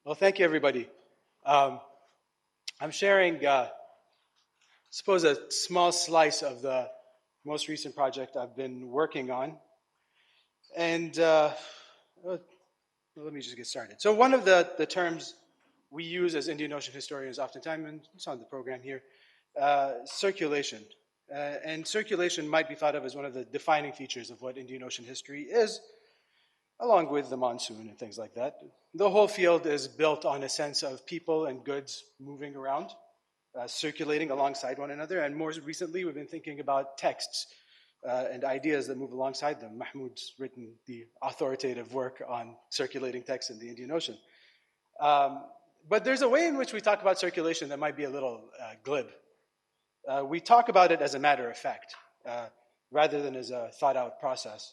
Well, thank you, everybody. Um, I'm sharing, suppose, a small slice of the most recent project I've been working on. And let me just get started. So one of the terms we use as Indian Ocean historians oftentimes, and it's on the program here, circulation. And circulation might be thought of as one of the defining features of what Indian Ocean history is, along with the monsoon and things like that. The whole field is built on a sense of people and goods moving around, circulating alongside one another. And more recently, we've been thinking about texts and ideas that move alongside them. Mahmoud's written the authoritative work on circulating texts in the Indian Ocean. But there's a way in which we talk about circulation that might be a little glib. We talk about it as a matter of fact, rather than as a thought-out process.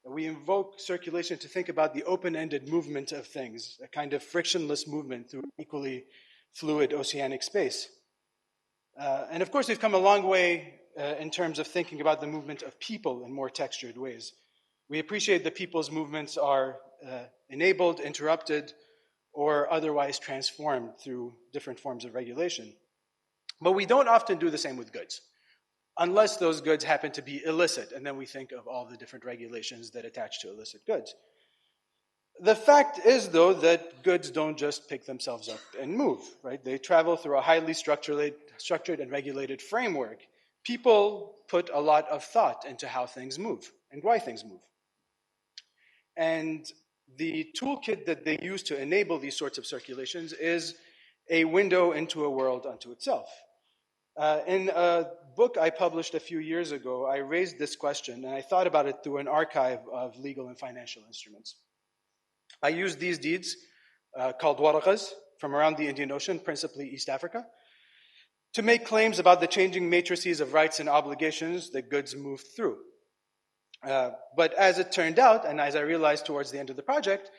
We invoke circulation to think about the open-ended movement of things, a kind of frictionless movement through equally fluid oceanic space. And of course, we've come a long way in terms of thinking about the movement of people in more textured ways. We appreciate that people's movements are enabled, interrupted, or otherwise transformed through different forms of regulation. But we don't often do the same with goods, unless those goods happen to be illicit, and then we think of all the different regulations that attach to illicit goods. The fact is, though, that goods don't just pick themselves up and move, right? They travel through a highly structured and regulated framework. People put a lot of thought into how things move and why things move. And the toolkit that they use to enable these sorts of circulations is a window into a world unto itself. In a book I published a few years ago, I raised this question, and I thought about it through an archive of legal and financial instruments. I used these deeds, called waraqas, from around the Indian Ocean, principally East Africa, to make claims about the changing matrices of rights and obligations that goods moved through. But as it turned out, and as I realized towards the end of the project,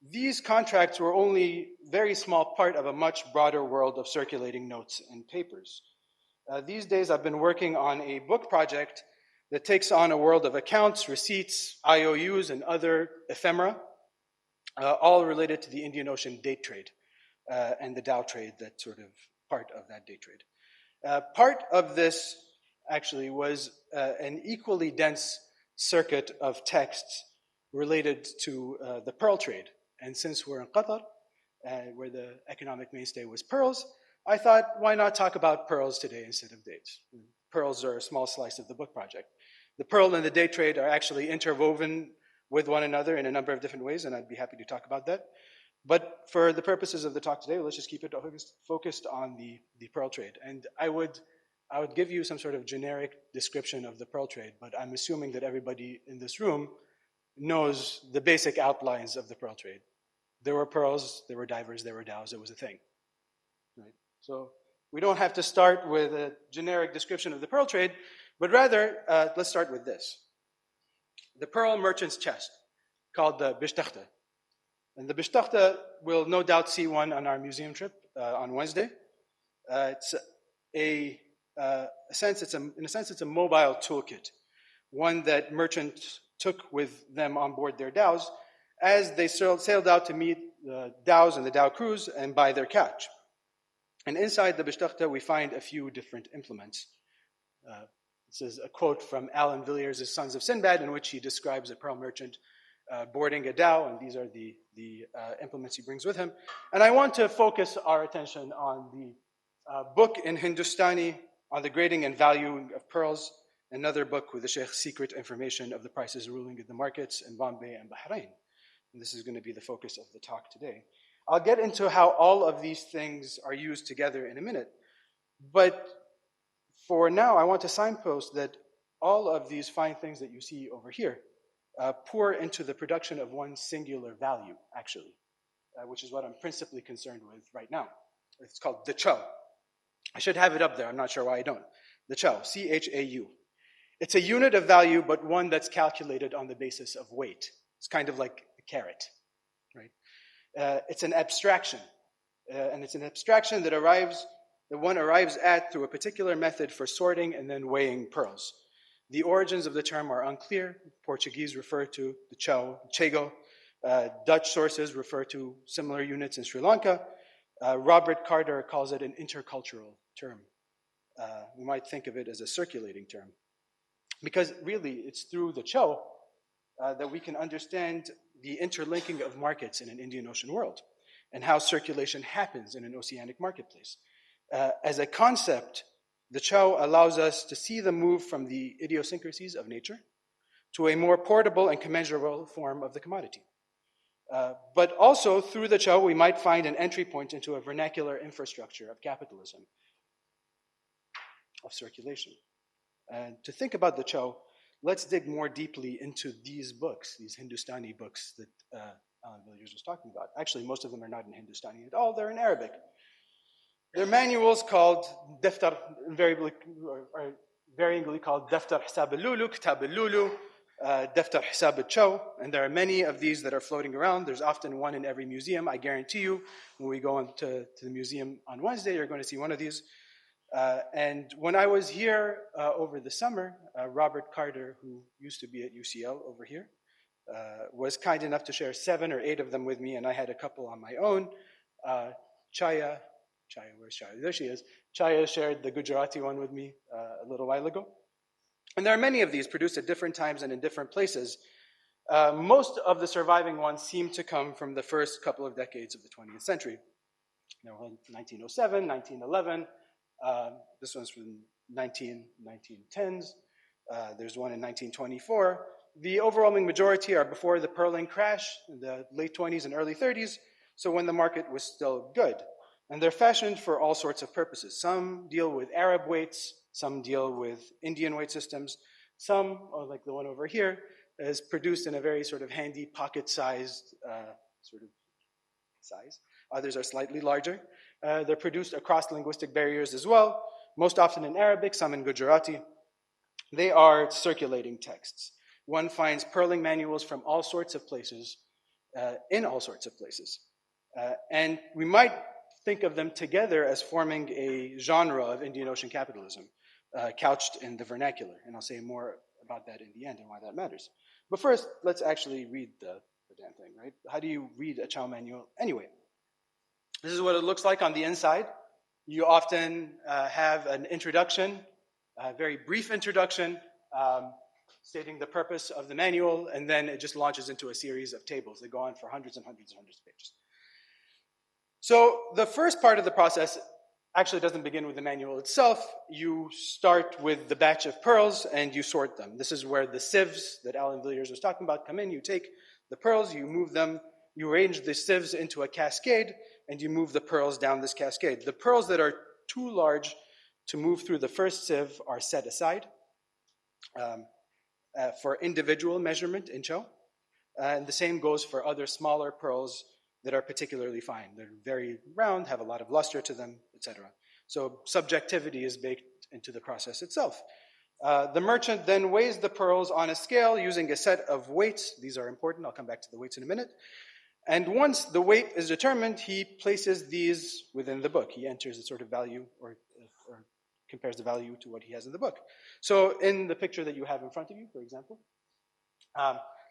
these contracts were only a very small part of a much broader world of circulating notes and papers. These days, I've been working on a book project that takes on a world of accounts, receipts, IOUs, and other ephemera, all related to the Indian Ocean date trade and the Dow trade, that's sort of part of that date trade. Part of this, actually, was an equally dense circuit of texts related to the pearl trade. And since we're in Qatar, where the economic mainstay was pearls, I thought, why not talk about pearls today instead of dates? Pearls are a small slice of the book project. The pearl and the date trade are actually interwoven with one another in a number of different ways, and I'd be happy to talk about that. But for the purposes of the talk today, let's just keep it focused on the pearl trade. And I would give you some sort of generic description of the pearl trade, but I'm assuming that everybody in this room knows the basic outlines of the pearl trade. There were pearls, there were divers, there were dhows, it was a thing. Right? So we don't have to start with a generic description of the pearl trade, but rather, let's start with this. The pearl merchant's chest, called the Bishara. And the Bishara will no doubt see one on our museum trip on Wednesday. It's in a sense, it's a mobile toolkit, one that merchants took with them on board their dhows as they sailed out to meet the dhows and the dhow crews and buy their catch. And inside the Bishara, we find a few different implements. This is a quote from Alan Villiers' Sons of Sinbad, in which he describes a pearl merchant boarding a dhow, and these are the implements he brings with him. And I want to focus our attention on the book in Hindustani on the grading and valuing of pearls, another book with the Sheikh's secret information of the prices ruling in the markets in Bombay and Bahrain. And this is going to be the focus of the talk today. I'll get into how all of these things are used together in a minute. But for now, I want to signpost that all of these fine things that you see over here pour into the production of one singular value, actually, which is what I'm principally concerned with right now. It's called the chow. I should have it up there. I'm not sure why I don't. The chow, C-H-A-U. It's a unit of value, but one that's calculated on the basis of weight. It's kind of like a carrot, right? It's an abstraction, and it's an abstraction that one arrives at through a particular method for sorting and then weighing pearls. The origins of the term are unclear. Portuguese refer to the chow, chego, Dutch sources refer to similar units in Sri Lanka. Robert Carter calls it an intercultural term. We might think of it as a circulating term. Because really, it's through the chow that we can understand the interlinking of markets in an Indian Ocean world and how circulation happens in an oceanic marketplace. As a concept, the chow allows us to see the move from the idiosyncrasies of nature to a more portable and commensurable form of the commodity. But also, through the chow, we might find an entry point into a vernacular infrastructure of capitalism, of circulation. And to think about the chow, let's dig more deeply into these books, these Hindustani books that Alan Villiers was talking about. Actually, most of them are not in Hindustani at all, they're in Arabic. They're manuals called Deftar, varyingly called Deftar Hisab al-Lulu, Kitab al-Lulu, Deftar Hisab al-Chow, and there are many of these that are floating around. There's often one in every museum. I guarantee you, when we go to the museum on Wednesday, you're going to see one of these. And when I was here over the summer, Robert Carter, who used to be at UCL over here, was kind enough to share 7 or 8 of them with me, and I had a couple on my own. Chaya, where's Chaya? There she is. Chaya shared the Gujarati one with me a little while ago. And there are many of these produced at different times and in different places. Most of the surviving ones seem to come from the first couple of decades of the 20th century. There were 1907, 1911. This one's from 1910s. There's one in 1924. The overwhelming majority are before the pearling crash in the late 20s and early 30s, so when the market was still good. And they're fashioned for all sorts of purposes. Some deal with Arab weights, some deal with Indian weight systems, some, like the one over here, is produced in a very sort of handy pocket-sized sort of size. Others are slightly larger. They're produced across linguistic barriers as well, most often in Arabic, some in Gujarati. They are circulating texts. One finds pearling manuals from all sorts of places, in all sorts of places. And we might think of them together as forming a genre of Indian Ocean capitalism, couched in the vernacular. And I'll say more about that in the end and why that matters. But first, let's actually read the damn thing, right? How do you read a chow manual anyway? This is what it looks like on the inside. You often have an introduction, a very brief introduction, stating the purpose of the manual, and then it just launches into a series of tables that go on for hundreds and hundreds and hundreds of pages. So the first part of the process actually doesn't begin with the manual itself. You start with the batch of pearls and you sort them. This is where the sieves that Alan Villiers was talking about come in. You take the pearls, you move them, you arrange the sieves into a cascade, and you move the pearls down this cascade. The pearls that are too large to move through the first sieve are set aside for individual measurement in chow. And the same goes for other smaller pearls that are particularly fine. They're very round, have a lot of luster to them, etc. So subjectivity is baked into the process itself. The merchant then weighs the pearls on a scale using a set of weights. These are important. I'll come back to the weights in a minute. And once the weight is determined, he places these within the book. He enters a sort of value or compares the value to what he has in the book. So in the picture that you have in front of you, for example,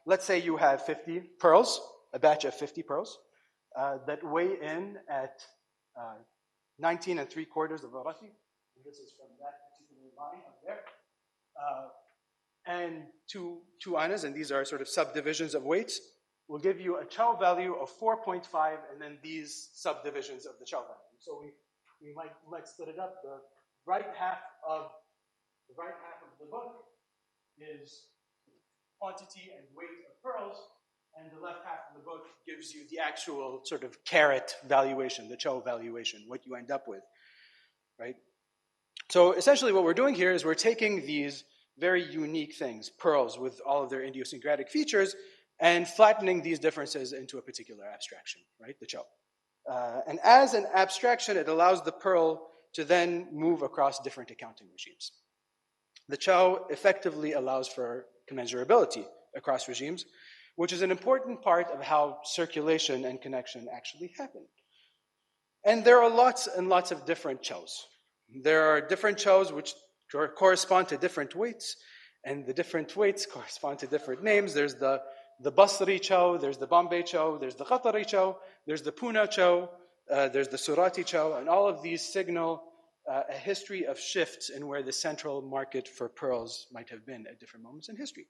let's say you have 50 pearls, a batch of 50 pearls that weigh in at 19 3/4 of a rati. This is from that particular line up there. And two annas, and these are sort of subdivisions of weights, will give you a chow value of 4.5, and then these subdivisions of the chow value. So we might split it up. The right half of the book is quantity and weight of pearls, and the left half of the book gives you the actual sort of carat valuation, the chow valuation, what you end up with, right? So essentially what we're doing here is we're taking these very unique things, pearls with all of their idiosyncratic features, and flattening these differences into a particular abstraction, right, the chow. And as an abstraction, it allows the pearl to then move across different accounting regimes. The chow effectively allows for commensurability across regimes, which is an important part of how circulation and connection actually happen. And there are lots and lots of different chows. There are different chows which correspond to different weights, and the different weights correspond to different names. There's the the Basri chow, there's the Bombay chow, there's the Qatari chow, there's the Pune chow, there's the Surati chow, and all of these signal a history of shifts in where the central market for pearls might have been at different moments in history.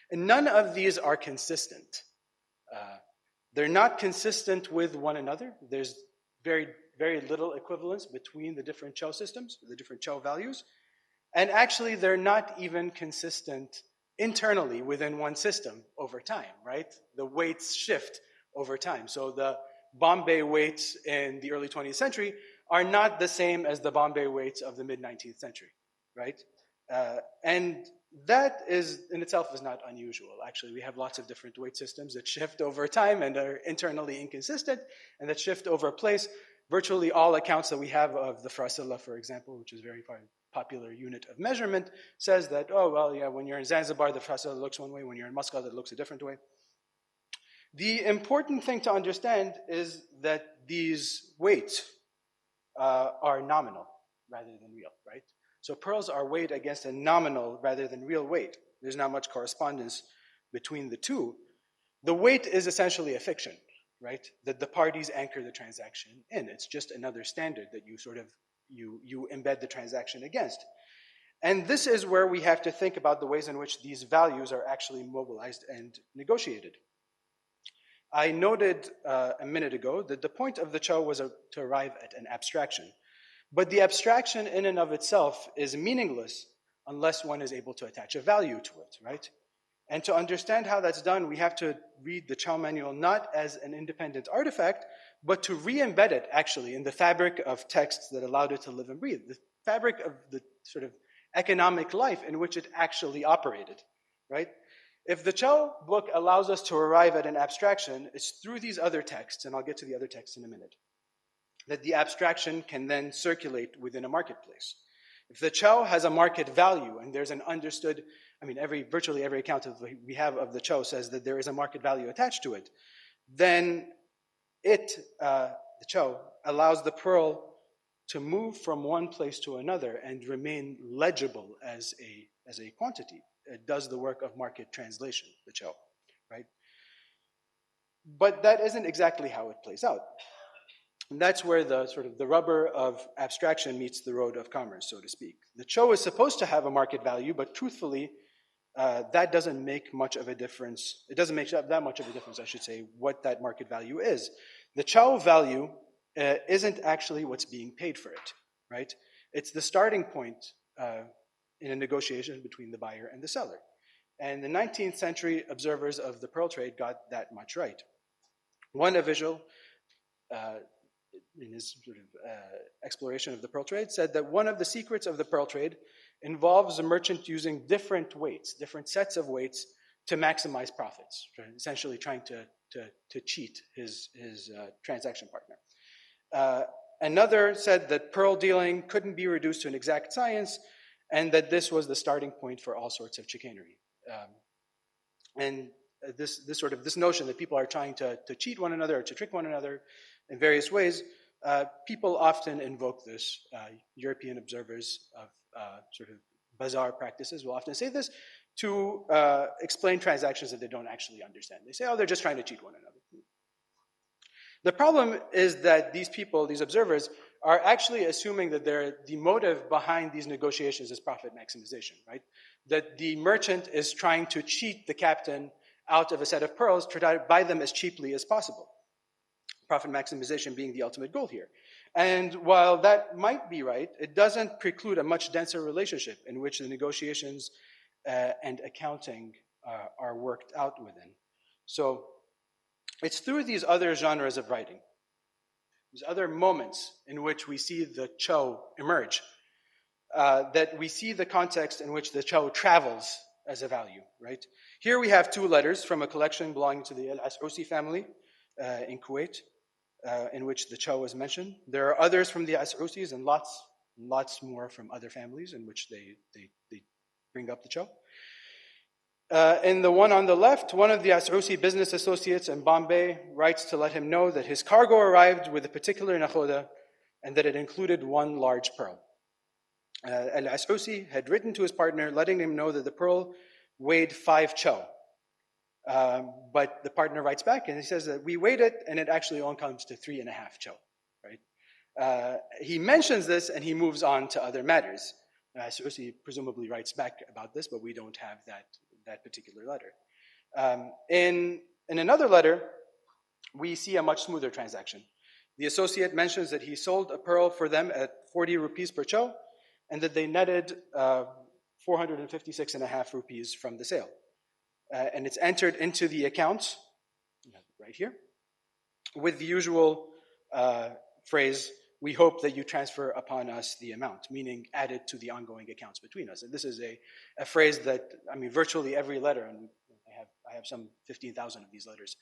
And none of these are consistent. They're not consistent with one another. There's very, very little equivalence between the different chow systems, the different chow values. And actually, they're not even consistent internally within one system over time, right? The weights shift over time. So the Bombay weights in the early 20th century are not the same as the Bombay weights of the mid-19th century, right? And that is, in itself, is not unusual. Actually, we have lots of different weight systems that shift over time and are internally inconsistent, and that shift over place. Virtually all accounts that we have of the Frasilla, for example, which is a very popular unit of measurement, says that, oh, well, yeah, when you're in Zanzibar, the Frasilla looks one way. When you're in Muscat, it looks a different way. The important thing to understand is that these weights are nominal rather than real, right? So pearls are weighed against a nominal rather than real weight. There's not much correspondence between the two. The weight is essentially a fiction, right? That the parties anchor the transaction in. It's just another standard that you sort of, you embed the transaction against. And this is where we have to think about the ways in which these values are actually mobilized and negotiated. I noted a minute ago that the point of the chow was to arrive at an abstraction. But the abstraction in and of itself is meaningless unless one is able to attach a value to it, right? And to understand how that's done, we have to read the Chow Manual not as an independent artifact, but to re-embed it actually in the fabric of texts that allowed it to live and breathe, the fabric of the sort of economic life in which it actually operated, right? If the Chow book allows us to arrive at an abstraction, it's through these other texts, and I'll get to the other texts in a minute, that the abstraction can then circulate within a marketplace. If the chow has a market value and there's an understood, I mean, virtually every account we have of the chow says that there is a market value attached to it, then the chow, allows the pearl to move from one place to another and remain legible as a quantity. It does the work of market translation, the chow, right? But that isn't exactly how it plays out. And that's where the sort of the rubber of abstraction meets the road of commerce, so to speak. The chow is supposed to have a market value, but truthfully, that doesn't make much of a difference. It doesn't make that much of a difference, I should say, what that market value is. The chow value isn't actually what's being paid for it, right? It's the starting point in a negotiation between the buyer and the seller. And the 19th century observers of the pearl trade got that much right. One official, in his sort of exploration of the pearl trade, said that one of the secrets of the pearl trade involves a merchant using different weights, different sets of weights to maximize profits, essentially trying to cheat his transaction partner. Another said that pearl dealing couldn't be reduced to an exact science, and that this was the starting point for all sorts of chicanery. And this notion that people are trying to cheat one another or to trick one another in various ways, people often invoke this. European observers of sort of bazaar practices will often say this to explain transactions that they don't actually understand. They say, oh, they're just trying to cheat one another. The problem is that these people, these observers, are actually assuming that the motive behind these negotiations is profit maximization, right? That the merchant is trying to cheat the captain out of a set of pearls to buy them as cheaply as possible. Profit maximization being the ultimate goal here. And while that might be right, it doesn't preclude a much denser relationship in which the negotiations and accounting are worked out within. So it's through these other genres of writing, these other moments in which we see the chow emerge, that we see the context in which the chow travels as a value, right? Here we have two letters from a collection belonging to the Al-As'usi family in Kuwait, in which the chow was mentioned. There are others from the As'usis and lots more from other families in which they bring up the chow. In the one on the left, one of the As'usi business associates in Bombay writes to let him know that his cargo arrived with a particular nakhoda and that it included one large pearl. Al-As'usi had written to his partner letting him know that the pearl weighed 5 chow. But the partner writes back and he says that we weighed it and it actually only comes to 3.5 chow, right? He mentions this and he moves on to other matters. Susi presumably writes back about this, but we don't have that particular letter. In another letter, we see a much smoother transaction. The associate mentions that he sold a pearl for them at 40 rupees per chow, and that they netted 456.5 rupees from the sale. And it's entered into the accounts, right here, with the usual phrase, we hope that you transfer upon us the amount, meaning added to the ongoing accounts between us. And this is a phrase that, I mean, virtually every letter, and I have some 15,000 of these letters,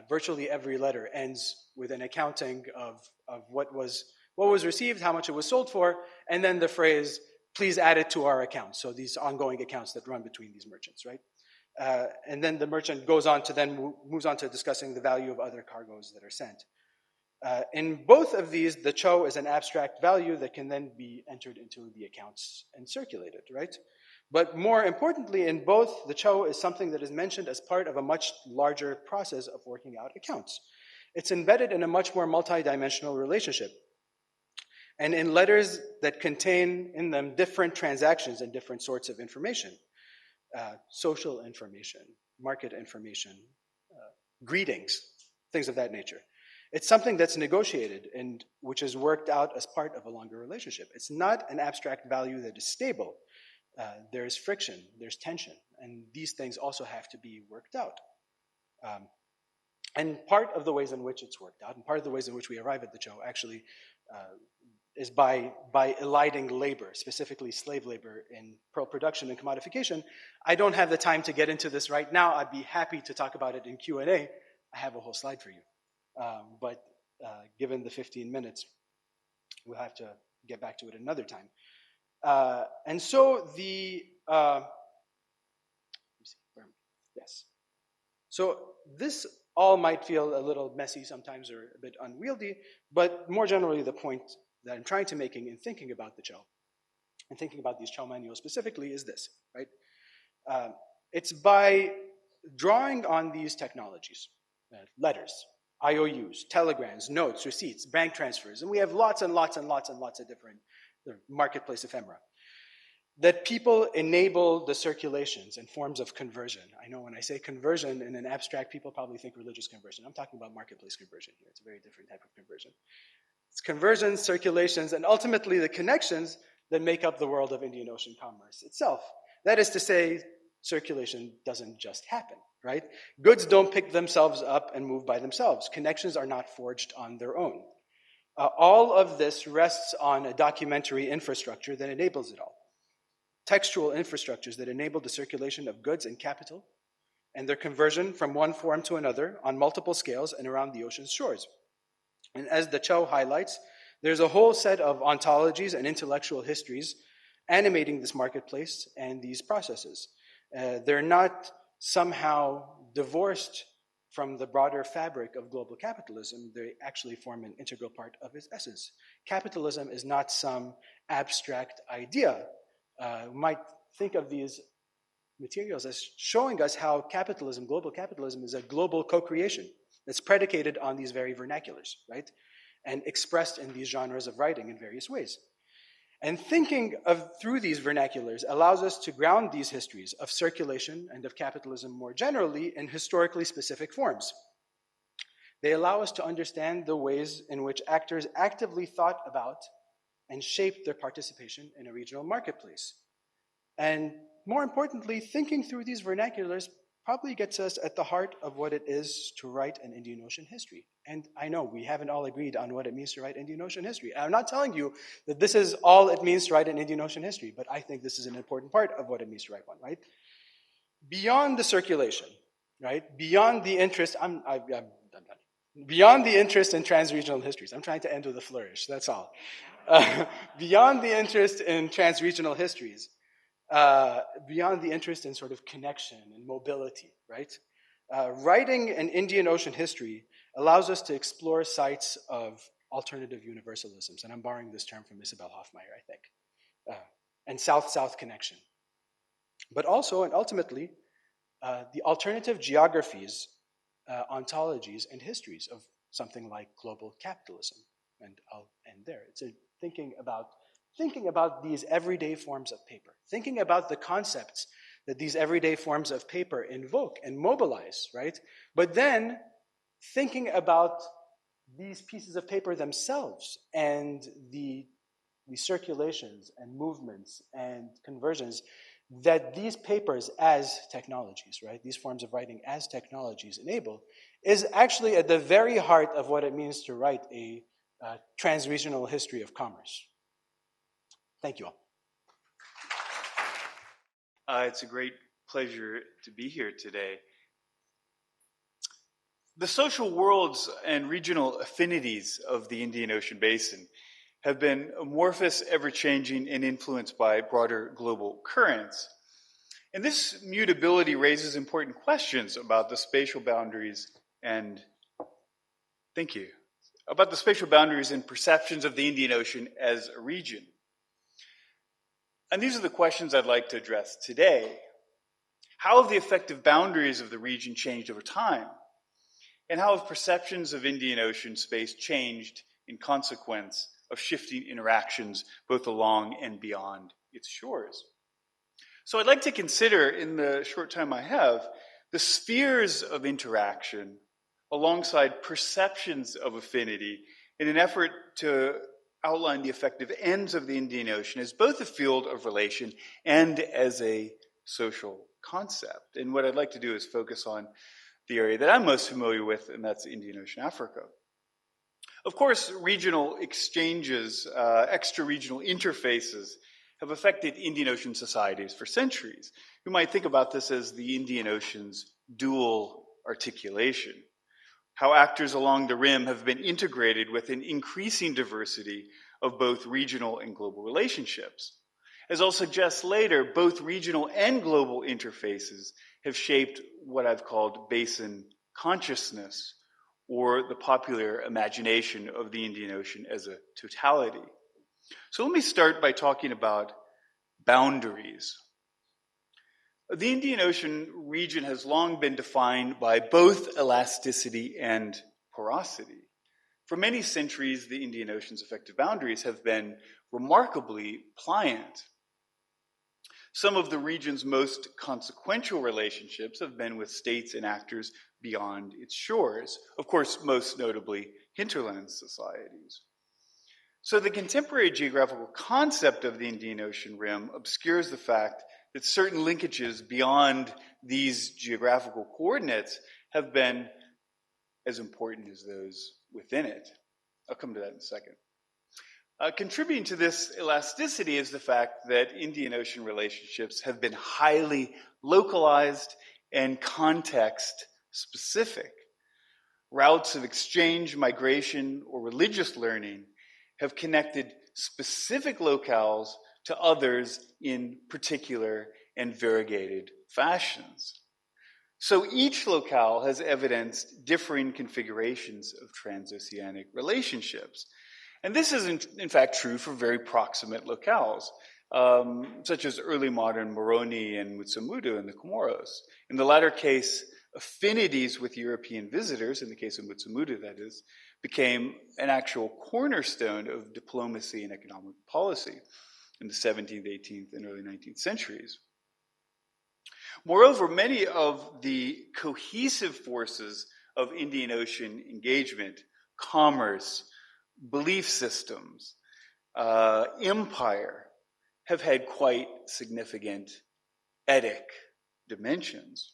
virtually every letter ends with an accounting of what was received, how much it was sold for, and then the phrase, please add it to our accounts. So these ongoing accounts that run between these merchants, right? And then the merchant moves on to discussing the value of other cargoes that are sent. In both of these, the chow is an abstract value that can then be entered into the accounts and circulated, right? But more importantly, in both, the chow is something that is mentioned as part of a much larger process of working out accounts. It's embedded in a much more multidimensional relationship. And in letters that contain in them different transactions and different sorts of information, social information, market information, greetings, things of that nature. It's something that's negotiated and which is worked out as part of a longer relationship. It's not an abstract value that is stable. There's friction, there's tension, and these things also have to be worked out. And part of the ways in which it's worked out, and part of the ways in which we arrive at the chow actually is by eliding labor, specifically slave labor in pearl production and commodification. I don't have the time to get into this right now. I'd be happy to talk about it in Q&A. I have a whole slide for you. But given the 15 minutes, we'll have to get back to it another time. And so yes. So this all might feel a little messy sometimes or a bit unwieldy, but more generally the point that I'm trying to make in thinking about the chow and thinking about these chow manuals specifically is this, right? It's by drawing on these technologies, letters, IOUs, telegrams, notes, receipts, bank transfers, and we have lots and lots and lots and lots of different marketplace ephemera, that people enable the circulations and forms of conversion. I know when I say conversion in an abstract, people probably think religious conversion. I'm talking about marketplace conversion here. It's a very different type of conversion. It's conversions, circulations, and ultimately the connections that make up the world of Indian Ocean commerce itself. That is to say, circulation doesn't just happen, right? Goods don't pick themselves up and move by themselves. Connections are not forged on their own. All of this rests on a documentary infrastructure that enables it all. Textual infrastructures that enable the circulation of goods and capital and their conversion from one form to another on multiple scales and around the ocean's shores. And as the chow highlights, there's a whole set of ontologies and intellectual histories animating this marketplace and these processes. They're not somehow divorced from the broader fabric of global capitalism. They actually form an integral part of its essence. Capitalism is not some abstract idea. We might think of these materials as showing us how capitalism, global capitalism, is a global co-creation that's predicated on these very vernaculars, right? And expressed in these genres of writing in various ways. And thinking through these vernaculars allows us to ground these histories of circulation and of capitalism more generally in historically specific forms. They allow us to understand the ways in which actors actively thought about and shaped their participation in a regional marketplace. And more importantly, thinking through these vernaculars probably gets us at the heart of what it is to write an Indian Ocean history. And I know we haven't all agreed on what it means to write Indian Ocean history. I'm not telling you that this is all it means to write an Indian Ocean history, but I think this is an important part of what it means to write one, right? Beyond the circulation, right? Beyond the interest, I'm done. Beyond the interest in trans-regional histories. I'm trying to end with a flourish, that's all. Beyond the interest in trans-regional histories, beyond the interest in sort of connection and mobility, right? Writing an Indian Ocean history allows us to explore sites of alternative universalisms, and I'm borrowing this term from Isabel Hofmeyr, I think, and South-South connection. But also, and ultimately, the alternative geographies, ontologies, and histories of something like global capitalism. And I'll end there. It's thinking about these everyday forms of paper, thinking about the concepts that these everyday forms of paper invoke and mobilize, right? But then thinking about these pieces of paper themselves and the circulations and movements and conversions that these papers as technologies, right, these forms of writing as technologies enable, is actually at the very heart of what it means to write a transregional history of commerce. Thank you all. It's a great pleasure to be here today. The social worlds and regional affinities of the Indian Ocean Basin have been amorphous, ever-changing, and influenced by broader global currents. And this mutability raises important questions about the spatial boundaries and, about the spatial boundaries and perceptions of the Indian Ocean as a region. And these are the questions I'd like to address today. How have the effective boundaries of the region changed over time? And how have perceptions of Indian Ocean space changed in consequence of shifting interactions both along and beyond its shores? So I'd like to consider, in the short time I have, the spheres of interaction alongside perceptions of affinity in an effort to outline the effective ends of the Indian Ocean as both a field of relation and as a social concept. And what I'd like to do is focus on the area that I'm most familiar with, and that's Indian Ocean Africa. Of course, regional exchanges, extra-regional interfaces have affected Indian Ocean societies for centuries. You might think about this as the Indian Ocean's dual articulation, how actors along the rim have been integrated with an increasing diversity of both regional and global relationships. As I'll suggest later, both regional and global interfaces have shaped what I've called basin consciousness, or the popular imagination of the Indian Ocean as a totality. So let me start by talking about boundaries. The Indian Ocean region has long been defined by both elasticity and porosity. For many centuries, the Indian Ocean's effective boundaries have been remarkably pliant. Some of the region's most consequential relationships have been with states and actors beyond its shores, of course, most notably hinterland societies. So the contemporary geographical concept of the Indian Ocean rim obscures the fact that certain linkages beyond these geographical coordinates have been as important as those within it. I'll come to that in a second. Contributing to this elasticity is the fact that Indian Ocean relationships have been highly localized and context-specific. Routes of exchange, migration, or religious learning have connected specific locales to others in particular and variegated fashions. So each locale has evidenced differing configurations of transoceanic relationships. And this is, in fact, true for very proximate locales, such as early modern Moroni and Mutsamudu in the Comoros. In the latter case, affinities with European visitors, in the case of Mutsamudu, that is, became an actual cornerstone of diplomacy and economic policy in the 17th, 18th, and early 19th centuries. Moreover, many of the cohesive forces of Indian Ocean engagement, commerce, belief systems, empire, have had quite significant etic dimensions.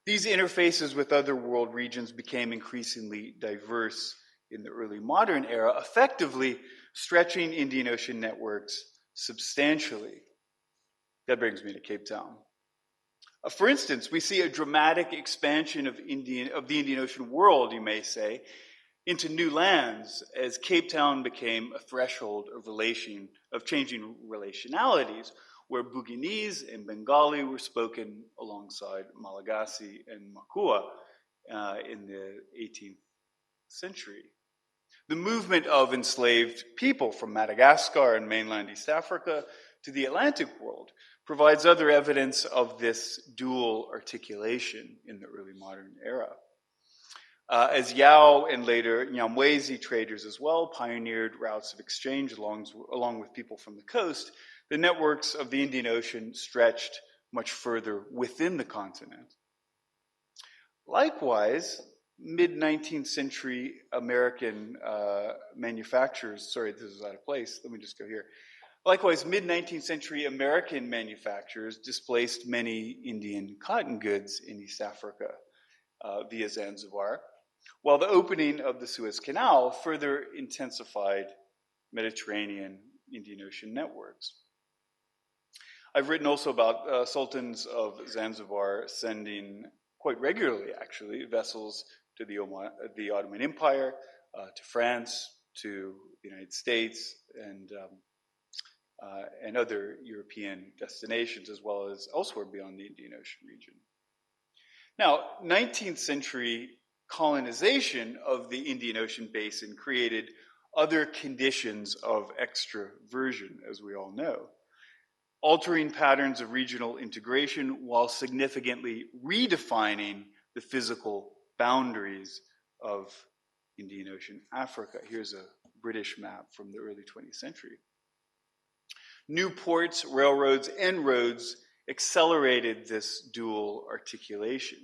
These interfaces with other world regions became increasingly diverse in the early modern era, effectively stretching Indian Ocean networks substantially. That brings me to Cape Town. For instance, we see a dramatic expansion of the Indian Ocean world, you may say, into new lands as Cape Town became a threshold of changing relationalities, where Buginese and Bengali were spoken alongside Malagasy and Makua in the 18th century. The movement of enslaved people from Madagascar and mainland East Africa to the Atlantic world provides other evidence of this dual articulation in the early modern era. As Yao and later Nyamwezi traders as well pioneered routes of exchange along with people from the coast, the networks of the Indian Ocean stretched much further within the continent. Likewise, mid-19th century American manufacturers, sorry, this is out of place, let me just go here. Likewise, mid-19th century American manufacturers displaced many Indian cotton goods in East Africa via Zanzibar, while the opening of the Suez Canal further intensified Mediterranean Indian Ocean networks. I've written also about sultans of Zanzibar sending quite regularly, actually, vessels to the Ottoman Empire, to France, to the United States, and other European destinations, as well as elsewhere beyond the Indian Ocean region. Now, 19th century colonization of the Indian Ocean basin created other conditions of extraversion, as we all know, altering patterns of regional integration while significantly redefining the physical boundaries of Indian Ocean Africa. Here's a British map from the early 20th century. New ports, railroads, and roads accelerated this dual articulation,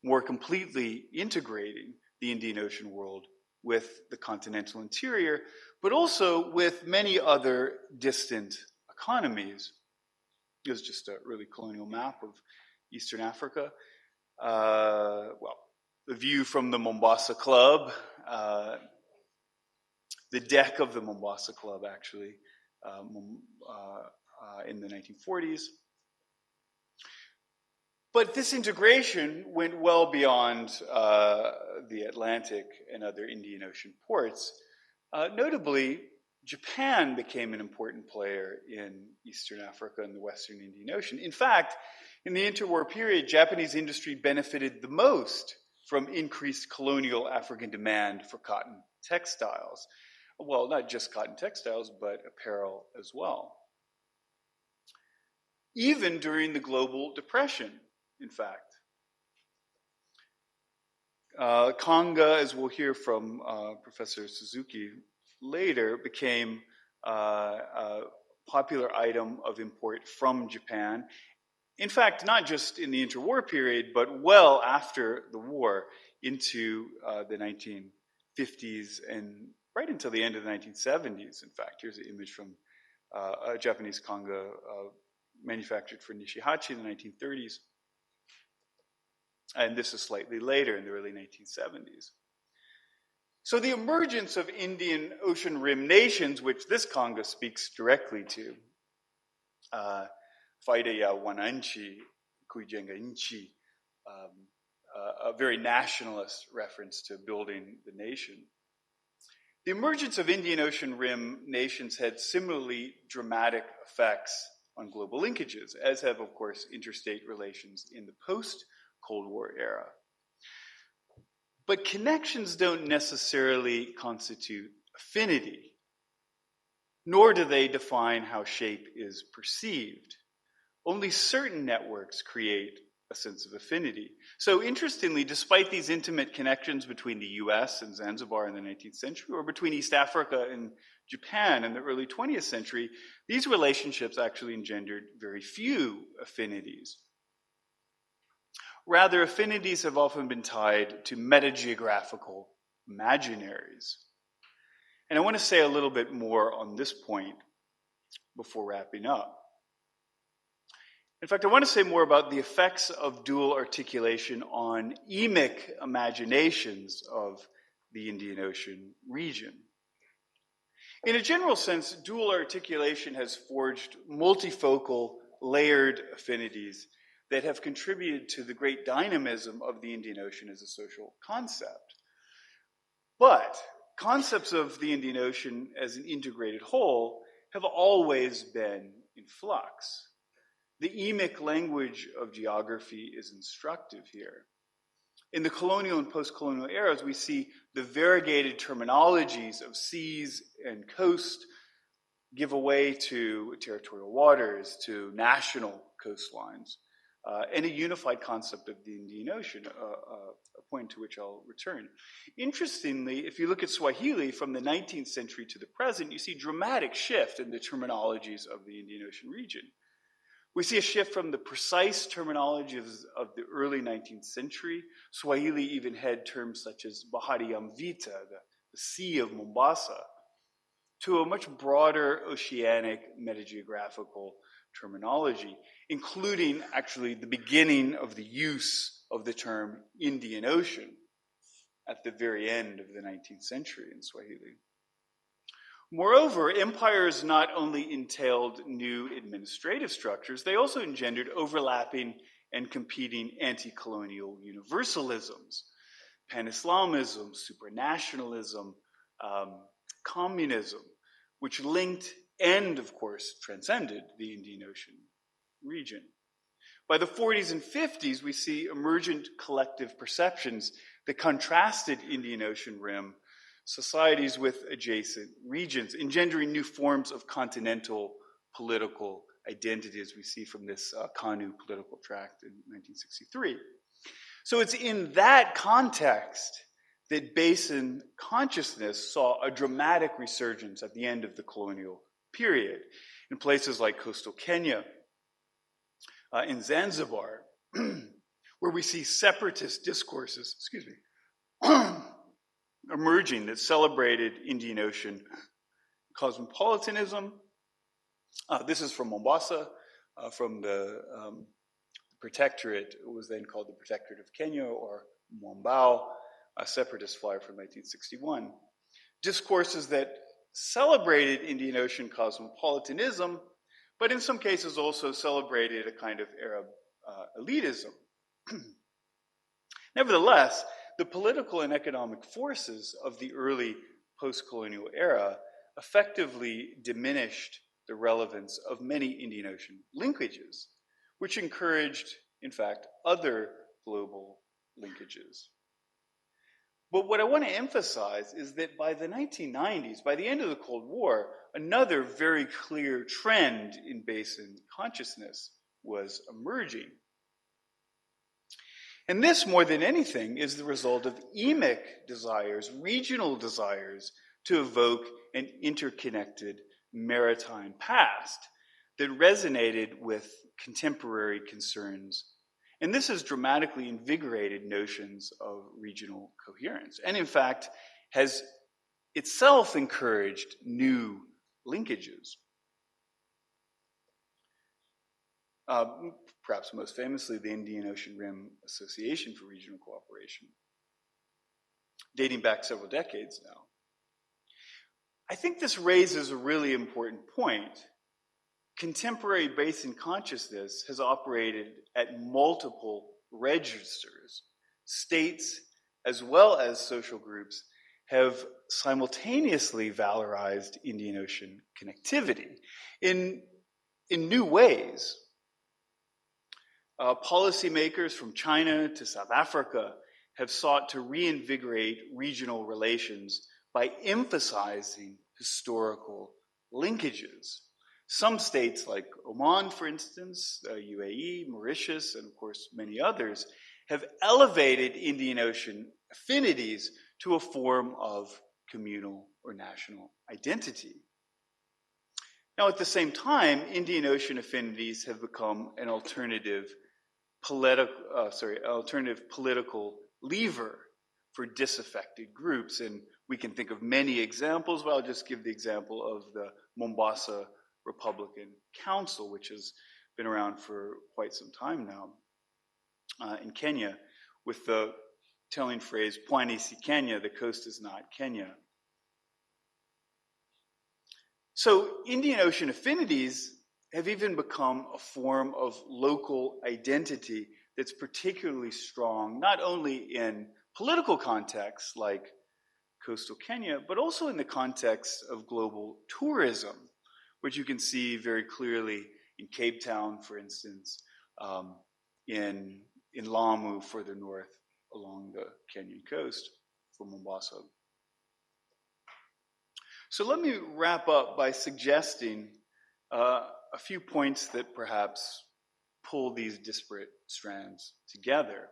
more completely integrating the Indian Ocean world with the continental interior, but also with many other distant economies. Here's just an early colonial map of Eastern Africa. Well, the view from the Mombasa Club, the deck of the Mombasa Club, actually, in the 1940s. But this integration went well beyond the Atlantic and other Indian Ocean ports. Notably, Japan became an important player in Eastern Africa and the Western Indian Ocean. In fact, in the interwar period, Japanese industry benefited the most from increased colonial African demand for cotton textiles. Well, not just cotton textiles, but apparel as well. Even during the global depression, in fact. Kanga, as we'll hear from Professor Suzuki later, became a popular item of import from Japan. In fact, not just in the interwar period, but well after the war into the 1950s and right until the end of the 1970s. In fact, here's an image from a Japanese kanga manufactured for Nishihachi in the 1930s. And this is slightly later in the early 1970s. So the emergence of Indian Ocean Rim nations, which this kanga speaks directly to, Faida ya Wananchi, Kuijenga Nchi, a very nationalist reference to building the nation. The emergence of Indian Ocean Rim nations had similarly dramatic effects on global linkages, as have, of course, interstate relations in the post-Cold War era. But connections don't necessarily constitute affinity, nor do they define how shape is perceived. Only certain networks create a sense of affinity. So interestingly, despite these intimate connections between the US and Zanzibar in the 19th century, or between East Africa and Japan in the early 20th century, these relationships actually engendered very few affinities. Rather, affinities have often been tied to metageographical imaginaries. And I want to say a little bit more on this point before wrapping up. In fact, I want to say more about the effects of dual articulation on emic imaginations of the Indian Ocean region. In a general sense, dual articulation has forged multifocal, layered affinities that have contributed to the great dynamism of the Indian Ocean as a social concept. But concepts of the Indian Ocean as an integrated whole have always been in flux. The emic language of geography is instructive here. In the colonial and post-colonial eras, we see the variegated terminologies of seas and coast give away to territorial waters, to national coastlines, and a unified concept of the Indian Ocean, a point to which I'll return. Interestingly, if you look at Swahili from the 19th century to the present, you see dramatic shift in the terminologies of the Indian Ocean region. We see a shift from the precise terminology of the early 19th century. Swahili even had terms such as Bahari ya Mvita, the Sea of Mombasa, to a much broader oceanic metageographical terminology, including actually the beginning of the use of the term Indian Ocean at the very end of the 19th century in Swahili. Moreover, empires not only entailed new administrative structures, they also engendered overlapping and competing anti-colonial universalisms, pan-Islamism, supranationalism, communism, which linked and, of course, transcended the Indian Ocean region. By the 40s and 50s, we see emergent collective perceptions that contrasted Indian Ocean rim societies with adjacent regions, engendering new forms of continental political identity, as we see from this Kanu political tract in 1963. So it's in that context that Basin consciousness saw a dramatic resurgence at the end of the colonial period in places like coastal Kenya, in Zanzibar, where we see separatist discourses, emerging that celebrated Indian Ocean cosmopolitanism. This is from Mombasa, from the protectorate. It was then called the Protectorate of Kenya, or Mwambao, a separatist flyer from 1961. Discourses that celebrated Indian Ocean cosmopolitanism, but in some cases also celebrated a kind of Arab elitism. Nevertheless, the political and economic forces of the early post-colonial era effectively diminished the relevance of many Indian Ocean linkages, which encouraged, in fact, other global linkages. But what I want to emphasize is that by the 1990s, by the end of the Cold War, another very clear trend in Basin consciousness was emerging. And this, more than anything, is the result of emic desires, regional desires, to evoke an interconnected maritime past that resonated with contemporary concerns. And this has dramatically invigorated notions of regional coherence, and in fact has itself encouraged new linkages. Perhaps most famously, the Indian Ocean Rim Association for Regional Cooperation, dating back several decades now. I think this raises a really important point. Contemporary basin consciousness has operated at multiple registers. States, as well as social groups, have simultaneously valorized Indian Ocean connectivity in new ways. Policymakers from China to South Africa have sought to reinvigorate regional relations by emphasizing historical linkages. Some states like Oman, for instance, UAE, Mauritius, and of course many others, have elevated Indian Ocean affinities to a form of communal or national identity. Now, at the same time, Indian Ocean affinities have become an alternative political lever for disaffected groups. And we can think of many examples, but I'll just give the example of the Mombasa Republican Council, which has been around for quite some time now in Kenya, with the telling phrase, Pwani si Kenya, the coast is not Kenya. So Indian Ocean affinities have even become a form of local identity that's particularly strong, not only in political contexts like coastal Kenya, but also in the context of global tourism, which you can see very clearly in Cape Town, for instance, in Lamu further north along the Kenyan coast from Mombasa. So let me wrap up by suggesting a few points that perhaps pull these disparate strands together.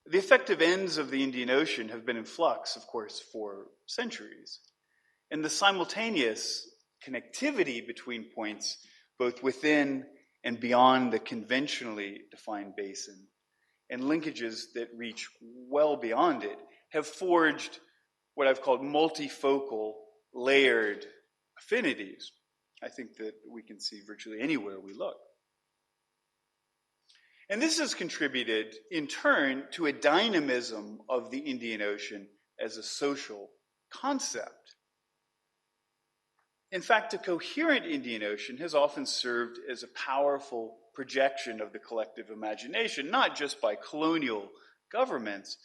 The effective ends of the Indian Ocean have been in flux, of course, for centuries. And the simultaneous connectivity between points, both within and beyond the conventionally defined basin, and linkages that reach well beyond it, have forged what I've called multifocal, layered affinities. I think that we can see virtually anywhere we look. And this has contributed, in turn, to a dynamism of the Indian Ocean as a social concept. In fact, a coherent Indian Ocean has often served as a powerful projection of the collective imagination, not just by colonial governments,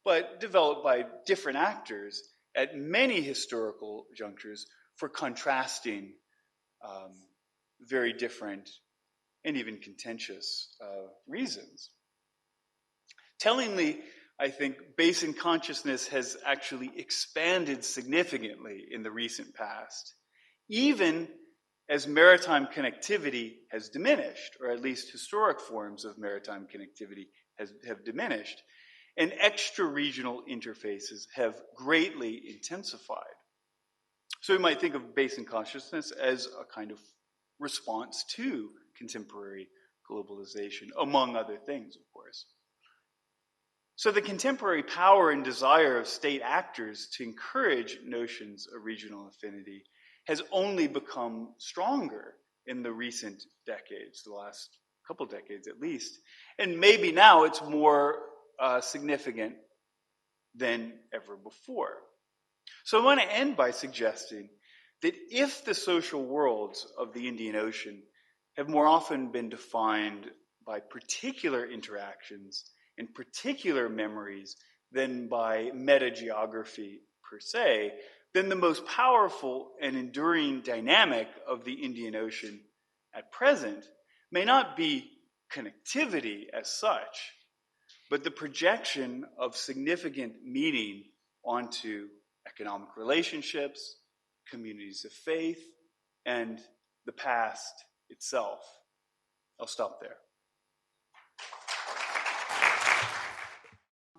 but developed by different actors at many historical junctures for contrasting very different and even contentious reasons. Tellingly, I think basin consciousness has actually expanded significantly in the recent past, even as maritime connectivity has diminished, or at least historic forms of maritime connectivity have diminished, and extra-regional interfaces have greatly intensified. So we might think of basin consciousness as a kind of response to contemporary globalization, among other things, of course. So the contemporary power and desire of state actors to encourage notions of regional affinity has only become stronger in the recent decades, the last couple decades at least. And maybe now it's more significant than ever before. So I want to end by suggesting that if the social worlds of the Indian Ocean have more often been defined by particular interactions and particular memories than by metageography per se, then the most powerful and enduring dynamic of the Indian Ocean at present may not be connectivity as such, but the projection of significant meaning onto economic relationships, communities of faith, and the past itself. I'll stop there.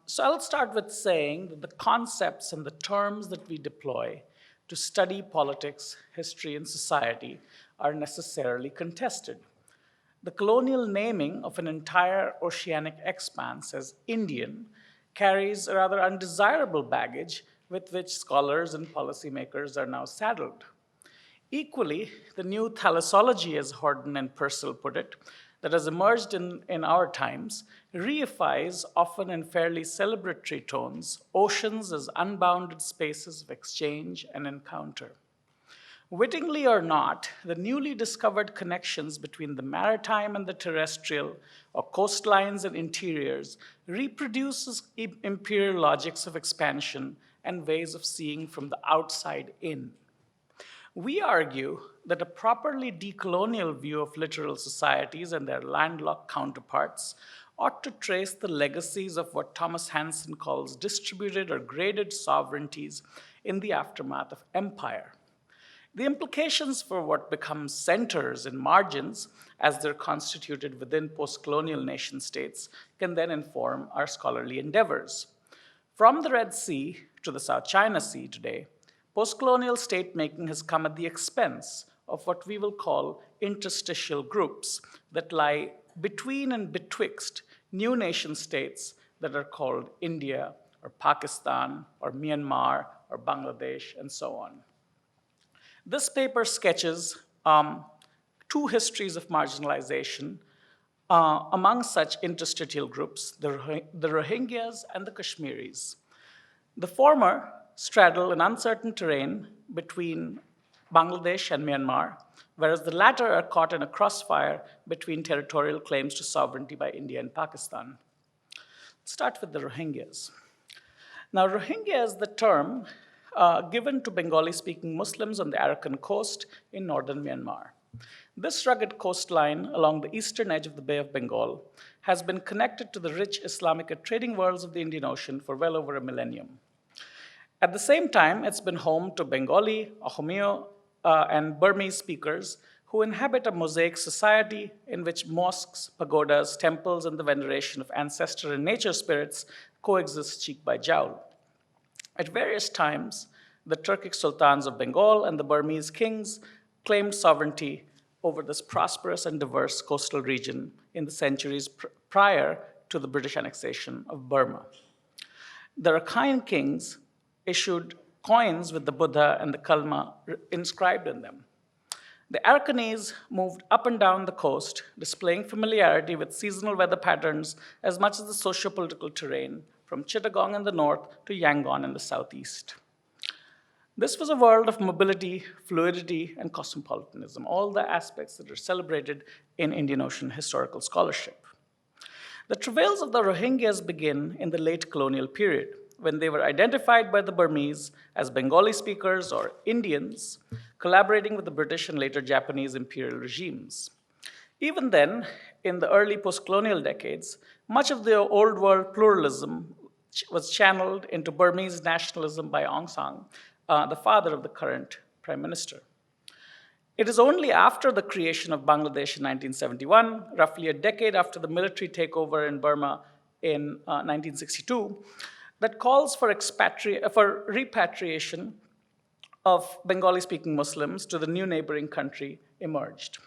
So I'll start with saying that the concepts and the terms that we deploy to study politics, history, and society are necessarily contested. The colonial naming of an entire oceanic expanse as Indian carries a rather undesirable baggage with which scholars and policymakers are now saddled. Equally, the new thalassology, as Horden and Purcell put it, that has emerged in our times, reifies, often in fairly celebratory tones, oceans as unbounded spaces of exchange and encounter. Wittingly or not, the newly discovered connections between the maritime and the terrestrial, or coastlines and interiors, reproduces imperial logics of expansion and ways of seeing from the outside in. We argue that a properly decolonial view of littoral societies and their landlocked counterparts ought to trace the legacies of what Thomas Hanson calls distributed or graded sovereignties in the aftermath of empire. The implications for what becomes centers and margins, as they're constituted within post-colonial nation states, can then inform our scholarly endeavors. From the Red Sea to the South China Sea today, post-colonial state-making has come at the expense of what we will call interstitial groups that lie between and betwixt new nation states that are called India or Pakistan or Myanmar or Bangladesh and so on. This paper sketches two histories of marginalization among such interstitial groups, the Rohingyas and the Kashmiris. The former straddle an uncertain terrain between Bangladesh and Myanmar, whereas the latter are caught in a crossfire between territorial claims to sovereignty by India and Pakistan. Let's start with the Rohingyas. Now, Rohingya is the term given to Bengali-speaking Muslims on the Arakan coast in northern Myanmar. This rugged coastline along the eastern edge of the Bay of Bengal has been connected to the rich Islamic trading worlds of the Indian Ocean for well over a millennium. At the same time, it's been home to Bengali, Ahomio, and Burmese speakers who inhabit a mosaic society in which mosques, pagodas, temples, and the veneration of ancestor and nature spirits coexist cheek by jowl. At various times, the Turkic sultans of Bengal and the Burmese kings claimed sovereignty over this prosperous and diverse coastal region in the centuries prior to the British annexation of Burma. The Rakhine kings issued coins with the Buddha and the Kalma inscribed in them. The Arakanese moved up and down the coast, displaying familiarity with seasonal weather patterns as much as the socio-political terrain, from Chittagong in the north to Yangon in the southeast. This was a world of mobility, fluidity, and cosmopolitanism, all the aspects that are celebrated in Indian Ocean historical scholarship. The travails of the Rohingyas begin in the late colonial period, when they were identified by the Burmese as Bengali speakers or Indians, collaborating with the British and later Japanese imperial regimes. Even then, in the early post-colonial decades, much of the old world pluralism was channeled into Burmese nationalism by Aung San, the father of the current prime minister. It is only after the creation of Bangladesh in 1971, roughly a decade after the military takeover in Burma in 1962, that calls for repatriation of Bengali-speaking Muslims to the new neighboring country emerged.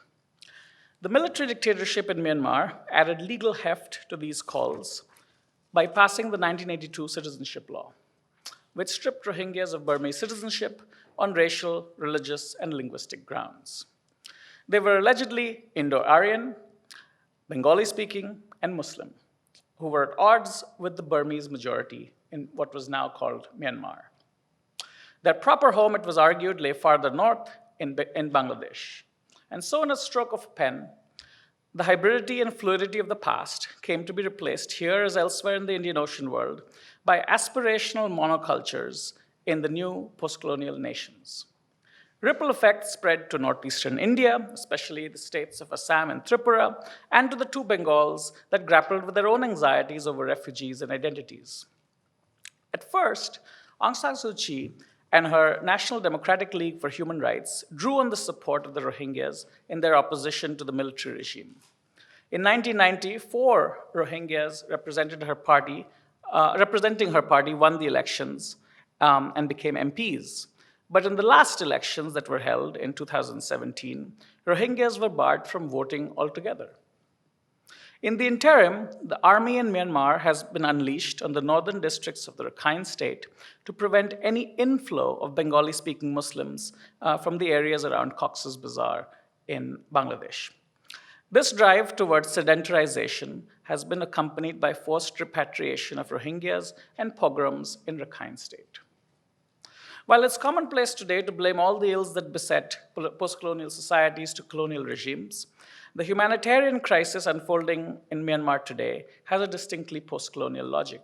The military dictatorship in Myanmar added legal heft to these calls by passing the 1982 citizenship law, which stripped Rohingyas of Burmese citizenship on racial, religious, and linguistic grounds. They were allegedly Indo-Aryan, Bengali-speaking, and Muslim, who were at odds with the Burmese majority in what was now called Myanmar. Their proper home, it was argued, lay farther north in Bangladesh. And so in a stroke of a pen, the hybridity and fluidity of the past came to be replaced here as elsewhere in the Indian Ocean world by aspirational monocultures in the new post-colonial nations. Ripple effects spread to northeastern India, especially the states of Assam and Tripura, and to the two Bengals that grappled with their own anxieties over refugees and identities. At first, Aung San Suu Kyi and her National Democratic League for Human Rights drew on the support of the Rohingyas in their opposition to the military regime. In 1990, 4 Rohingyas representing her party won the elections and became MPs. But in the last elections that were held in 2017, Rohingyas were barred from voting altogether. In the interim, the army in Myanmar has been unleashed on the northern districts of the Rakhine state to prevent any inflow of Bengali-speaking Muslims from the areas around Cox's Bazar in Bangladesh. This drive towards sedentarization has been accompanied by forced repatriation of Rohingyas and pogroms in Rakhine state. While it's commonplace today to blame all the ills that beset post-colonial societies to colonial regimes, the humanitarian crisis unfolding in Myanmar today has a distinctly post-colonial logic.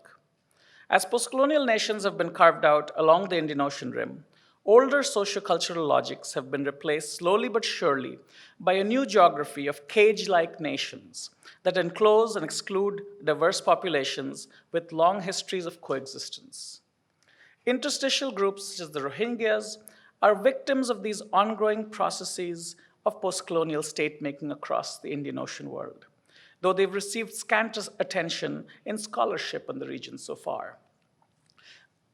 As post-colonial nations have been carved out along the Indian Ocean rim, older sociocultural logics have been replaced slowly but surely by a new geography of cage-like nations that enclose and exclude diverse populations with long histories of coexistence. Interstitial groups such as the Rohingyas are victims of these ongoing processes of post-colonial state-making across the Indian Ocean world, though they've received scant attention in scholarship in the region so far.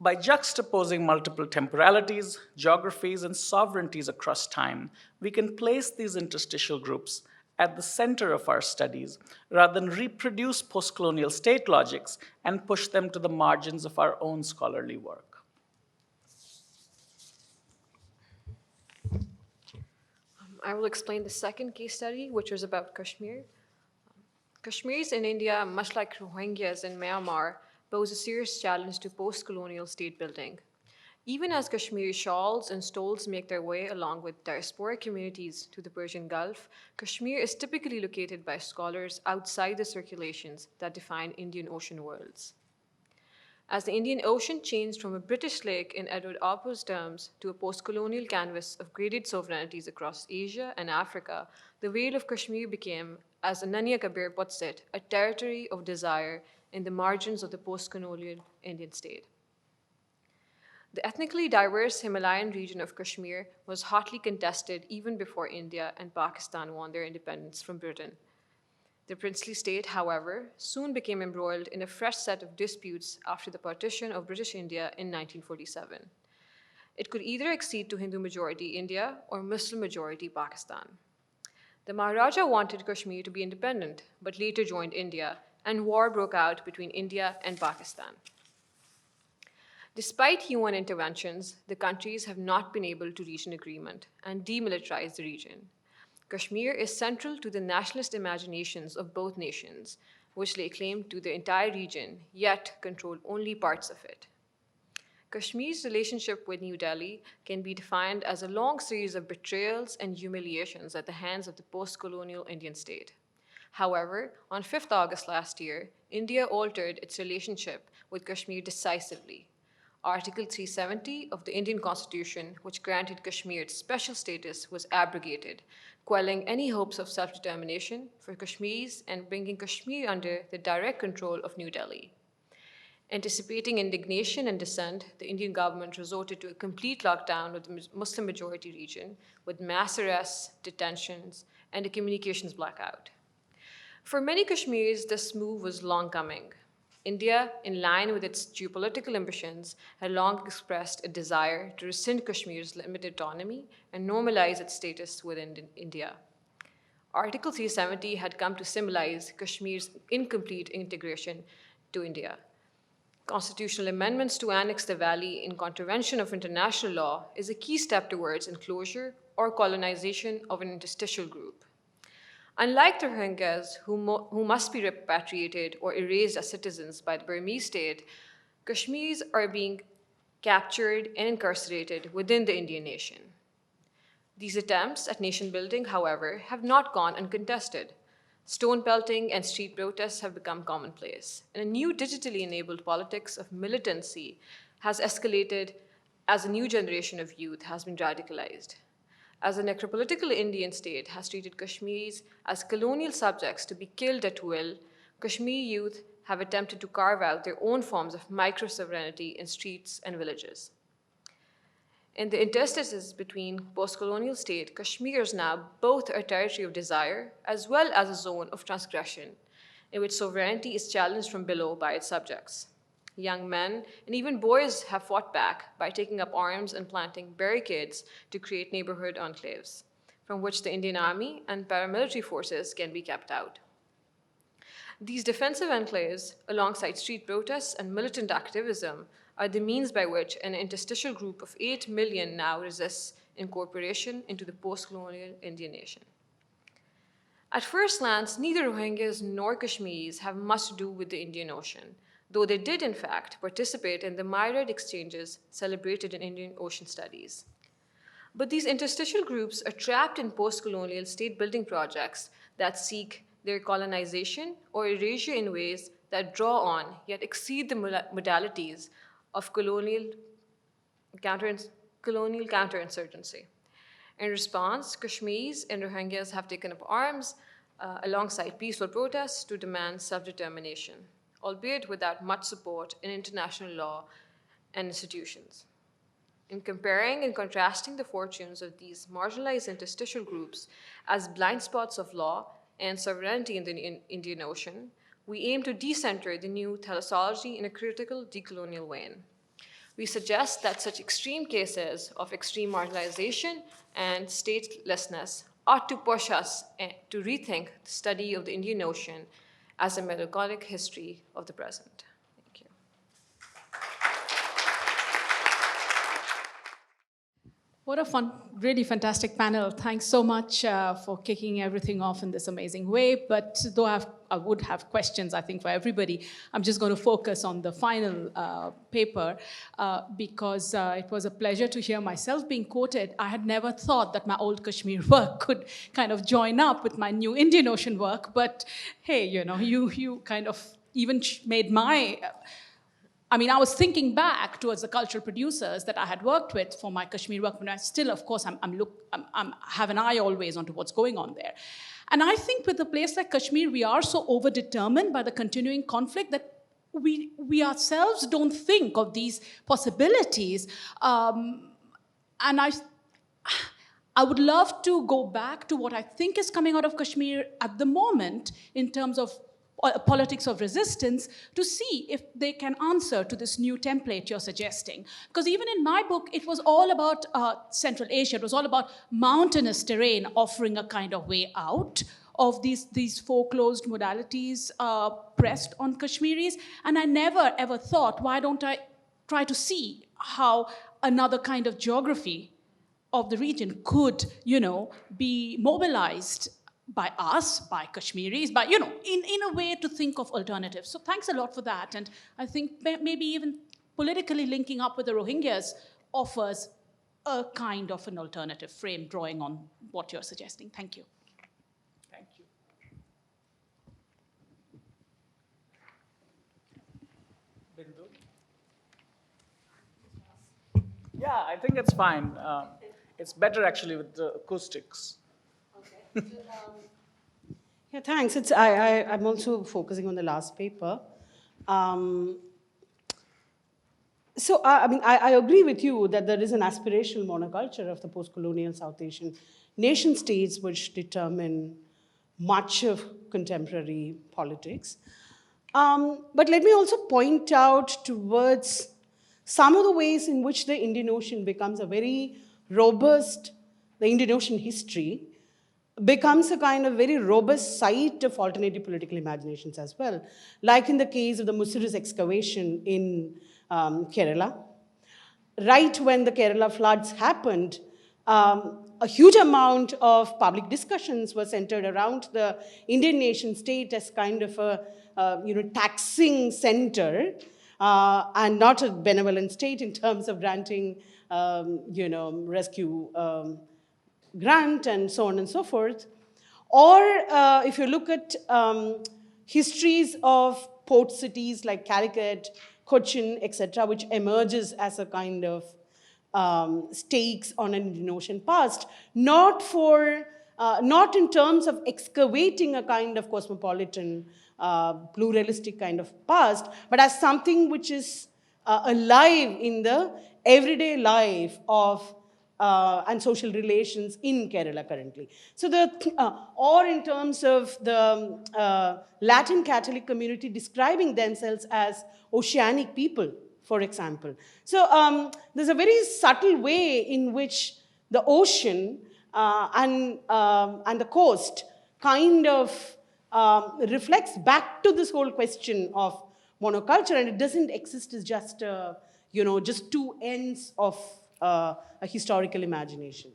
By juxtaposing multiple temporalities, geographies, and sovereignties across time, we can place these interstitial groups at the center of our studies rather than reproduce post-colonial state logics and push them to the margins of our own scholarly work. I will explain the second case study, which is about Kashmir. Kashmiris in India, much like Rohingyas in Myanmar, pose a serious challenge to post-colonial state building. Even as Kashmiri shawls and stoles make their way along with diasporic communities to the Persian Gulf, Kashmir is typically located by scholars outside the circulations that define Indian Ocean worlds. As the Indian Ocean changed from a British lake in Edward Oppo's terms to a post-colonial canvas of graded sovereignties across Asia and Africa, the Vale of Kashmir became, as Ananya Kabir puts it, a territory of desire in the margins of the post-colonial Indian state. The ethnically diverse Himalayan region of Kashmir was hotly contested even before India and Pakistan won their independence from Britain. The princely state, however, soon became embroiled in a fresh set of disputes after the partition of British India in 1947. It could either accede to Hindu-majority India or Muslim-majority Pakistan. The Maharaja wanted Kashmir to be independent, but later joined India, and war broke out between India and Pakistan. Despite UN interventions, the countries have not been able to reach an agreement and demilitarize the region. Kashmir is central to the nationalist imaginations of both nations, which lay claim to the entire region, yet control only parts of it. Kashmir's relationship with New Delhi can be defined as a long series of betrayals and humiliations at the hands of the post-colonial Indian state. However, on 5th August last year, India altered its relationship with Kashmir decisively. Article 370 of the Indian Constitution, which granted Kashmir its special status, was abrogated, quelling any hopes of self-determination for Kashmiris and bringing Kashmir under the direct control of New Delhi. Anticipating indignation and dissent, the Indian government resorted to a complete lockdown of the Muslim-majority region with mass arrests, detentions, and a communications blackout. For many Kashmiris, this move was long coming. India, in line with its geopolitical ambitions, had long expressed a desire to rescind Kashmir's limited autonomy and normalize its status within India. Article 370 had come to symbolize Kashmir's incomplete integration to India. Constitutional amendments to annex the valley in contravention of international law is a key step towards enclosure or colonization of an interstitial group. Unlike the Rohingyas, who must be repatriated or erased as citizens by the Burmese state, Kashmiris are being captured and incarcerated within the Indian nation. These attempts at nation building, however, have not gone uncontested. Stone pelting and street protests have become commonplace, and a new digitally enabled politics of militancy has escalated as a new generation of youth has been radicalized. As a necropolitical Indian state has treated Kashmiris as colonial subjects to be killed at will, Kashmiri youth have attempted to carve out their own forms of micro-sovereignty in streets and villages. In the interstices between post-colonial state, Kashmir is now both a territory of desire as well as a zone of transgression, in which sovereignty is challenged from below by its subjects. Young men and even boys have fought back by taking up arms and planting barricades to create neighborhood enclaves, from which the Indian Army and paramilitary forces can be kept out. These defensive enclaves, alongside street protests and militant activism, are the means by which an interstitial group of 8 million now resists incorporation into the post-colonial Indian nation. At first glance, neither Rohingyas nor Kashmiris have much to do with the Indian Ocean, though they did, in fact, participate in the myriad exchanges celebrated in Indian Ocean studies. But these interstitial groups are trapped in post-colonial state-building projects that seek their colonization or erasure in ways that draw on, yet exceed the modalities of colonial counterinsurgency. In response, Kashmiris and Rohingyas have taken up arms alongside peaceful protests to demand self-determination, albeit without much support in international law and institutions. In comparing and contrasting the fortunes of these marginalized interstitial groups as blind spots of law and sovereignty in the Indian Ocean, we aim to decenter the new thalassology in a critical decolonial vein. We suggest that such extreme cases of extreme marginalization and statelessness ought to push us to rethink the study of the Indian Ocean as a melancholic history of the present. Thank you. What a fun, really fantastic panel. Thanks so much for kicking everything off in this amazing way. But though I would have questions, I think, for everybody, I'm just going to focus on the final paper because it was a pleasure to hear myself being quoted. I had never thought that my old Kashmir work could kind of join up with my new Indian Ocean work. But hey, you know, you kind of even made my... I was thinking back towards the cultural producers that I had worked with for my Kashmir work, but I still, of course, I have an eye always onto what's going on there. And I think with a place like Kashmir, we are so overdetermined by the continuing conflict that we ourselves don't think of these possibilities. And I would love to go back to what I think is coming out of Kashmir at the moment in terms of politics of resistance, to see if they can answer to this new template you're suggesting. Because even in my book, it was all about Central Asia. It was all about mountainous terrain offering a kind of way out of these foreclosed modalities pressed on Kashmiris. And I never, ever thought, why don't I try to see how another kind of geography of the region could, be mobilized by us, by Kashmiris, by, in a way to think of alternatives. So thanks a lot for that. And I think maybe even politically linking up with the Rohingyas offers a kind of an alternative frame, drawing on what you're suggesting. Thank you. Thank you. Bindu? Yeah, I think it's fine. It's better actually with the acoustics. Okay. Yeah, thanks. I'm also focusing on the last paper. I agree with you that there is an aspirational monoculture of the post-colonial South Asian nation states which determine much of contemporary politics. But let me also point out towards some of the ways in which the Indian Ocean becomes a very robust, the Indian Ocean history becomes a kind of very robust site of alternative political imaginations as well, like in the case of the Musiris excavation in Kerala. Right when the Kerala floods happened, a huge amount of public discussions were centered around the Indian nation state as kind of a taxing center, and not a benevolent state in terms of granting rescue grant and so on and so forth. Or if you look at histories of port cities like Calicut, Cochin, etc., which emerges as a kind of stakes on an Indian Ocean past, not in terms of excavating a kind of cosmopolitan, pluralistic kind of past, but as something which is alive in the everyday life of and social relations in Kerala currently. So or in terms of the Latin Catholic community describing themselves as oceanic people, for example. So there's a very subtle way in which the ocean and the coast kind of reflects back to this whole question of monoculture, and it doesn't exist as just just two ends of a historical imagination.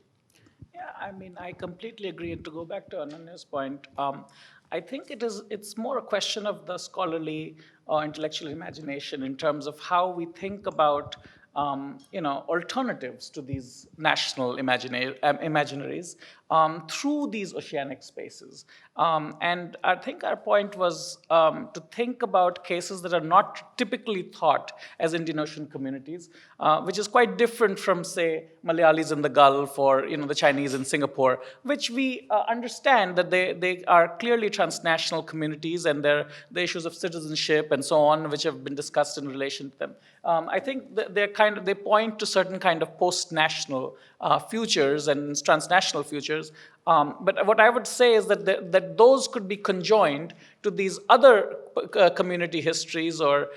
Yeah, I mean, I completely agree. And to go back to Ananya's point, I think it's more a question of the scholarly or intellectual imagination in terms of how we think about alternatives to these national imaginaries through these oceanic spaces. And I think our point was to think about cases that are not typically thought as Indian Ocean communities, which is quite different from, say, Malayalis in the Gulf or the Chinese in Singapore, which we understand that they are clearly transnational communities, and the issues of citizenship and so on, which have been discussed in relation to them. I think they point to certain kind of post-national futures and transnational futures. But what I would say is that those could be conjoined to these other community histories or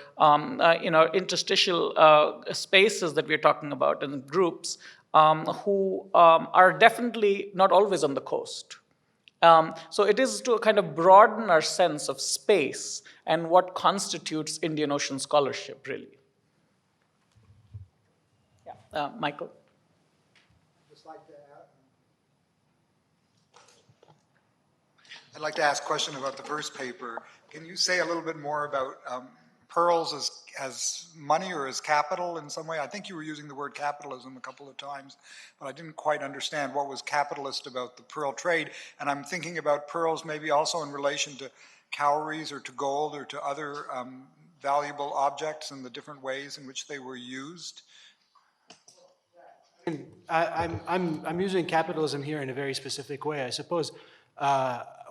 interstitial spaces that we're talking about, and groups who are definitely not always on the coast. So it is to kind of broaden our sense of space and what constitutes Indian Ocean scholarship, really. Yeah, Michael. I'd like to ask a question about the first paper. Can you say a little bit more about pearls as money or as capital in some way? I think you were using the word capitalism a couple of times, but I didn't quite understand what was capitalist about the pearl trade. And I'm thinking about pearls maybe also in relation to cowries or to gold or to other valuable objects and the different ways in which they were used. I'm using capitalism here in a very specific way. I suppose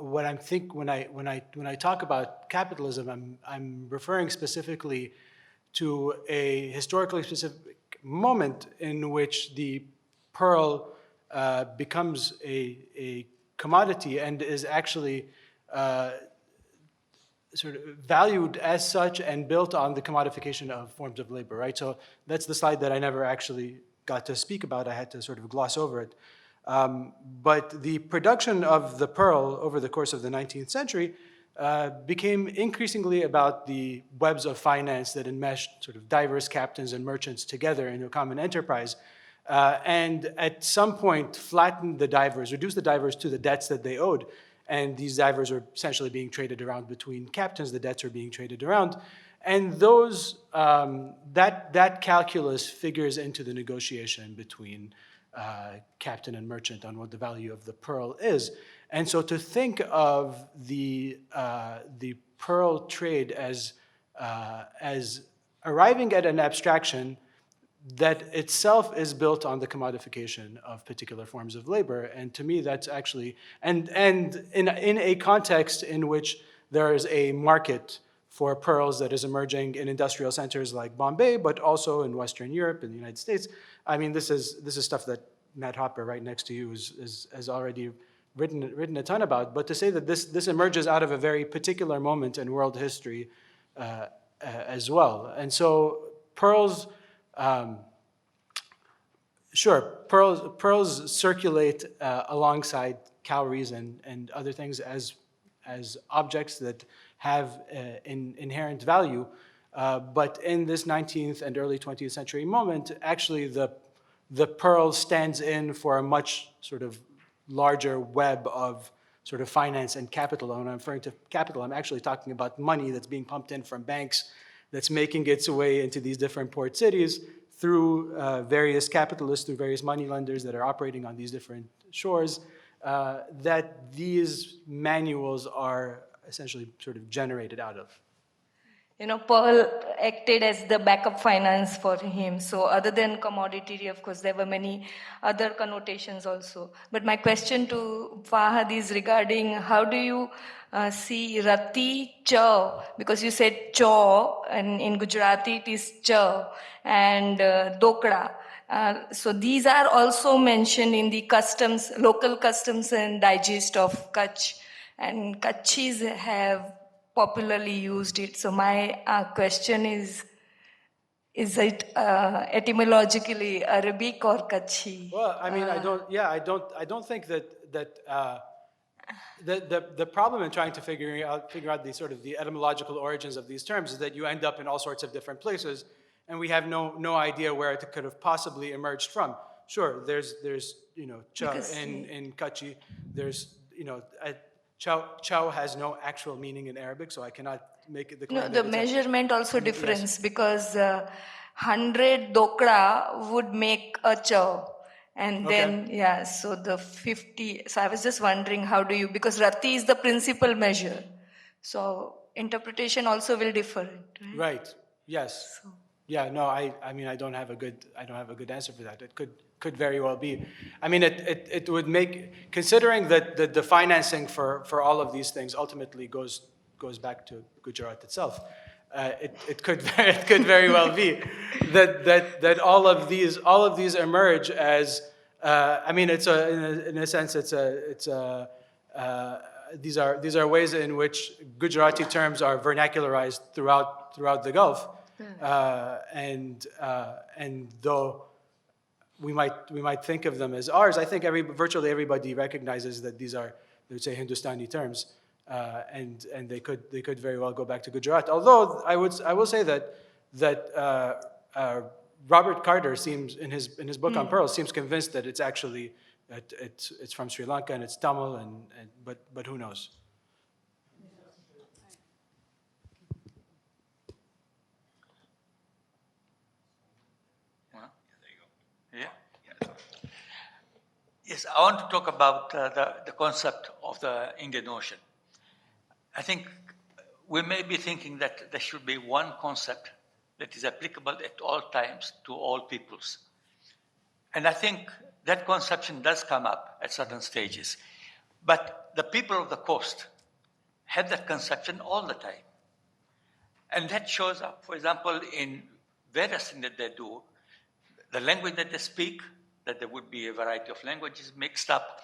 what I'm when I talk about capitalism, I'm referring specifically to a historically specific moment in which the pearl becomes a commodity and is actually sort of valued as such and built on the commodification of forms of labor, right? So that's the slide that I never actually got to speak about. I had to sort of gloss over it. But the production of the pearl over the course of the 19th century became increasingly about the webs of finance that enmeshed sort of diverse captains and merchants together in a common enterprise. And at some point flattened the divers, reduced the divers to the debts that they owed. And these divers are essentially being traded around between captains. The debts are being traded around. And those, that calculus figures into the negotiation between captain and merchant on what the value of the pearl is. And so to think of the pearl trade as arriving at an abstraction that itself is built on the commodification of particular forms of labor. And to me, that's actually, and in a context in which there is a market for pearls that is emerging in industrial centers like Bombay, but also in Western Europe and the United States. I mean, this is stuff that Matt Hopper, right next to you, has already written a ton about. But to say that this emerges out of a very particular moment in world history as well. And so pearls, pearls circulate alongside cowries and other things as objects that have inherent value. But in this 19th and early 20th century moment, actually the pearl stands in for a much sort of larger web of sort of finance and capital. And when I'm referring to capital, I'm actually talking about money that's being pumped in from banks that's making its way into these different port cities through various capitalists, through various moneylenders that are operating on these different shores, that these manuals are essentially sort of generated out of. You know, pearl acted as the backup finance for him. So other than commodity, of course, there were many other connotations also. But my question to Fahad is regarding how do you see rati, chow? Because you said chow, and in Gujarati it is chow, and dokra. So these are also mentioned in the customs, local customs and digest of Kutch. And Kutchis have popularly used it. So my question is it etymologically Arabic or Kutchi? Well, I mean, I don't think that the problem in trying to figure out the sort of the etymological origins of these terms is that you end up in all sorts of different places, and we have no idea where it could have possibly emerged from. Sure, there's you know, chow in Kutchi. There's, you know, chow has no actual meaning in Arabic, so I cannot make it the claim. No, the measurement also difference, because 100 dokra would make a chow. And then, yeah, so the 50, so I was just wondering how do you, because rati is the principal measure. So interpretation also will differ, right? Right, yes. So. Yeah, no, I mean, I don't have a good answer for that. It could very well be. I mean, it would make, considering that the financing for all of these things ultimately goes back to Gujarat itself. It could very well be that all of these emerge as I mean, it's in a sense these are ways in which Gujarati terms are vernacularized throughout the Gulf, and though we might think of them as ours, I think virtually everybody recognizes that these are, let's say, Hindustani terms. And they could very well go back to Gujarat. Although I will say that Robert Carter seems in his book on pearls seems convinced that it's actually it's from Sri Lanka and it's Tamil but who knows? Yes, I want to talk about the concept of the Indian Ocean. I think we may be thinking that there should be one concept that is applicable at all times to all peoples. And I think that conception does come up at certain stages. But the people of the coast had that conception all the time. And that shows up, for example, in various things that they do, the language that they speak, that there would be a variety of languages mixed up,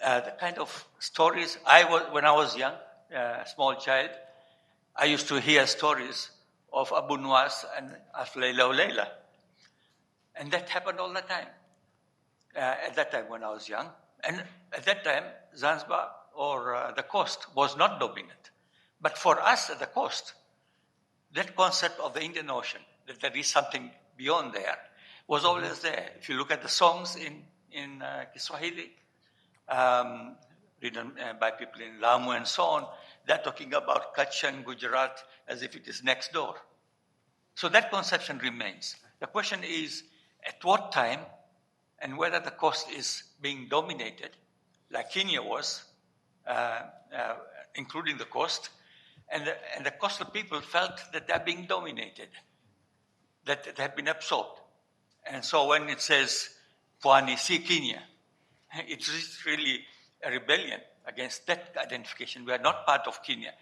the kind of stories. When I was young, a small child, I used to hear stories of Abu Nuwas and Alf Layla o Layla. And that happened all the time, at that time when I was young. And at that time, Zanzibar or the coast was not dominant. But for us at the coast, that concept of the Indian Ocean, that there is something beyond there, was always there. If you look at the songs in Kiswahili, written by people in Lamu and so on, they're talking about Kutch and Gujarat as if it is next door. So that conception remains. The question is, at what time and whether the coast is being dominated, like Kenya was, including the coast, and the coastal people felt that they're being dominated, that they have been absorbed. And so when it says, Pwani, see Kenya, it is really a rebellion against that identification. We are not part of Kenya.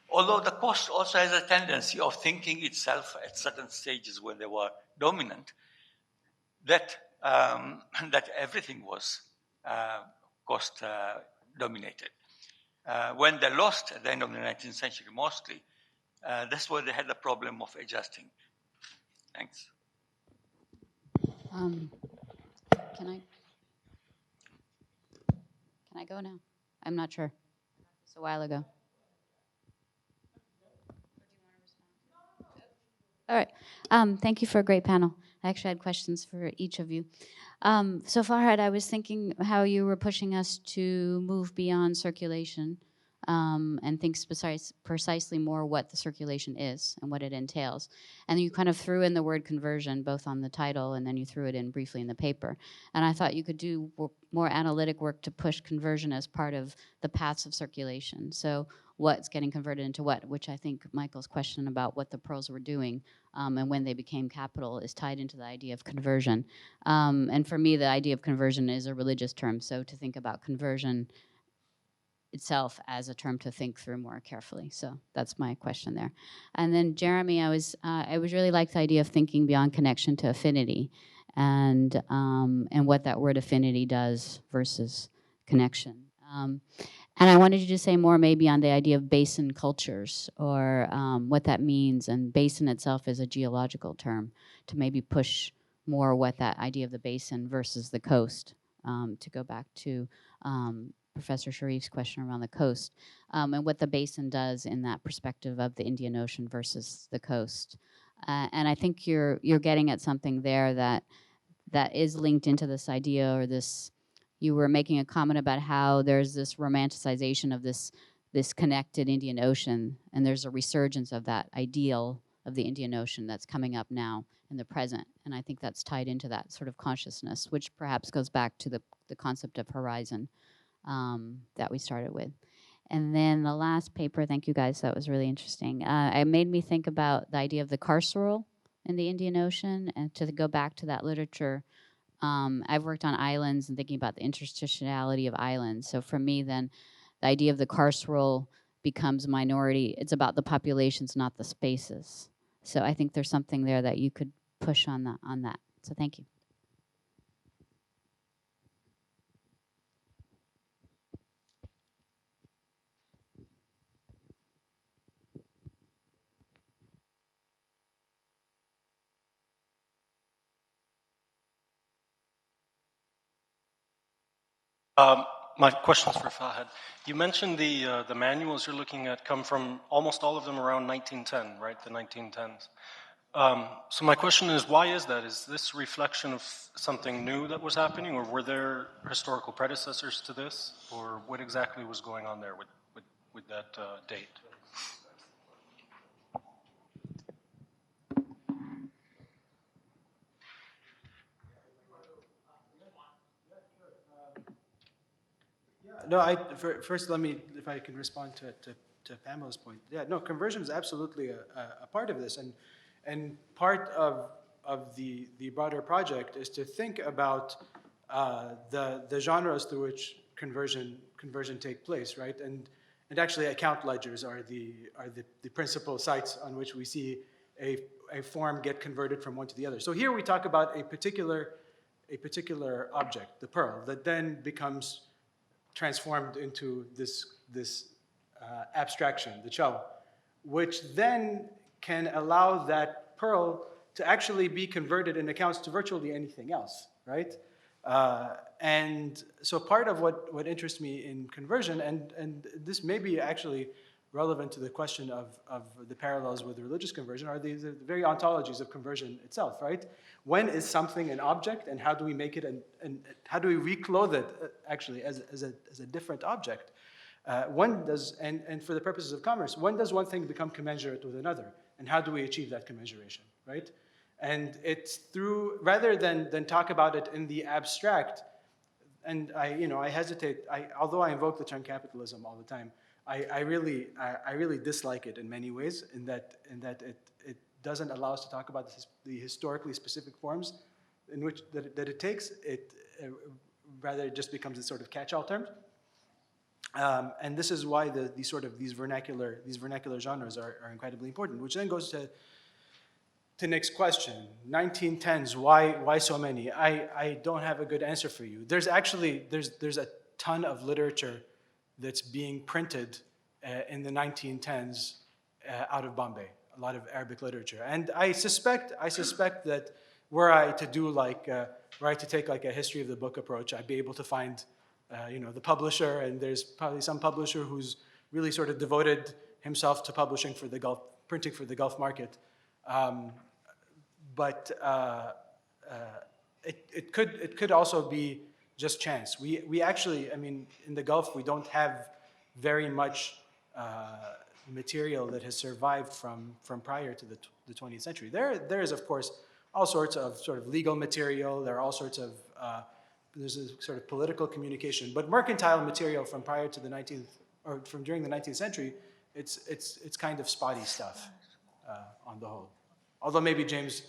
Although the coast also has a tendency of thinking itself at certain stages when they were dominant, that everything was coast dominated. When they lost at the end of the 19th century mostly, that's where they had the problem of adjusting. Thanks. Can I go now? I'm not sure. It's a while ago. All right. Thank you for a great panel. I actually had questions for each of you. So Fahad, I was thinking how you were pushing us to move beyond circulation and think precisely more what the circulation is and what it entails. And you kind of threw in the word conversion, both on the title and then you threw it in briefly in the paper. And I thought you could do more analytic work to push conversion as part of the paths of circulation. So what's getting converted into what, which I think Michael's question about what the pearls were doing and when they became capital is tied into the idea of conversion. And for me, the idea of conversion is a religious term. So to think about conversion itself as a term to think through more carefully. So that's my question there. And then Jeremy, I really like the idea of thinking beyond connection to affinity and what that word affinity does versus connection. And I wanted you to say more maybe on the idea of basin cultures or what that means. And basin itself is a geological term to maybe push more what that idea of the basin versus the coast, to go back to Professor Sharif's question around the coast, and what the basin does in that perspective of the Indian Ocean versus the coast. And I think you're getting at something there that is linked into this idea or this. You were making a comment about how there's this romanticization of this connected Indian Ocean, and there's a resurgence of that ideal of the Indian Ocean that's coming up now in the present. And I think that's tied into that sort of consciousness, which perhaps goes back to the concept of horizon that we started with. And then the last paper, thank you guys, that was really interesting. It made me think about the idea of the carceral in the Indian Ocean, and to go back to that literature. I've worked on islands and thinking about the interstitiality of islands. So for me, then, the idea of the carceral becomes minority. It's about the populations, not the spaces. So I think there's something there that you could push on that. So thank you. My question is for Fahad. You mentioned the manuals you're looking at come from almost all of them around 1910, right? The 1910s. So my question is, why is that? Is this reflection of something new that was happening, or were there historical predecessors to this, or what exactly was going on there with that date? No, first let me, if I can respond to Pamela's point. Yeah, no, conversion is absolutely a part of this, and part of the broader project is to think about the genres through which conversion conversion take place, right? And actually, account ledgers are the principal sites on which we see a form get converted from one to the other. So here we talk about a particular object, the pearl, that then becomes transformed into this abstraction, the chow, which then can allow that pearl to actually be converted in accounts to virtually anything else, right? And so part of what interests me in conversion, and this may be actually relevant to the question of the parallels with religious conversion, are the very ontologies of conversion itself, right? When is something an object, and how do we make it, and how do we reclothe it actually as a different object? When does, and for the purposes of commerce, when does one thing become commensurate with another? And how do we achieve that commensuration, right? And it's through, rather than talk about it in the abstract, and I hesitate, although I invoke the term capitalism all the time, I really dislike it in many ways, in that it doesn't allow us to talk about the historically specific forms in which that it takes. Rather it just becomes a sort of catch-all term. And this is why these vernacular genres are incredibly important, which then goes to next question. 1910s, why so many? I don't have a good answer for you. There's a ton of literature that's being printed in the 1910s out of Bombay, a lot of Arabic literature. And I suspect that were I to take like a history of the book approach, I'd be able to find the publisher, and there's probably some publisher who's really sort of devoted himself to publishing for the Gulf, printing for the Gulf market. But it could also be just chance. We actually, in the Gulf, we don't have very much material that has survived from prior to the 20th century. There is, of course, all sorts of sort of legal material. There are all sorts of there's a sort of political communication, but mercantile material from prior to the 19th or from during the 19th century, it's kind of spotty stuff on the whole. Although maybe James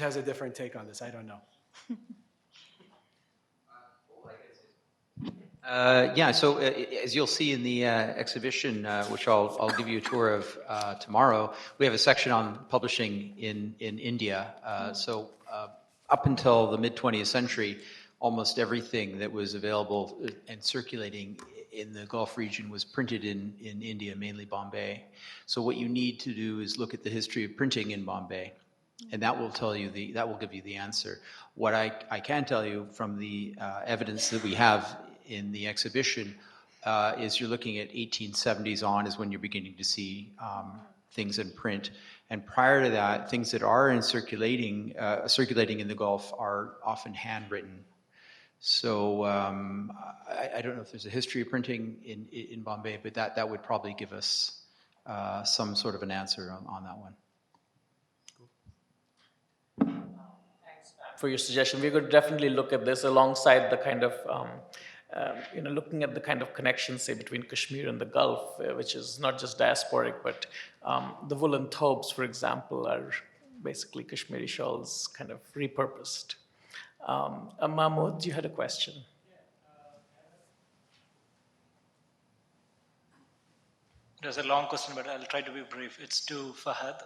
has a different take on this. I don't know. Yeah, so as you'll see in the exhibition, which I'll give you a tour of tomorrow, we have a section on publishing in India. So up until the mid-20th century, almost everything that was available and circulating in the Gulf region was printed in India, mainly Bombay. So what you need to do is look at the history of printing in Bombay, and that will give you the answer. What I can tell you from the evidence that we have in the exhibition is you're looking at 1870s on is when you're beginning to see things in print. And prior to that, things that are circulating in the Gulf are often handwritten. So I don't know if there's a history of printing in Bombay, but that would probably give us some sort of an answer on that one. Thanks for your suggestion. We could definitely look at this alongside the kind of, looking at the kind of connection, say, between Kashmir and the Gulf, which is not just diasporic, but the woolen thobes, for example, are basically Kashmiri shawls kind of repurposed. Mahmoud, you had a question. There's a long question, but I'll try to be brief. It's to Fahad,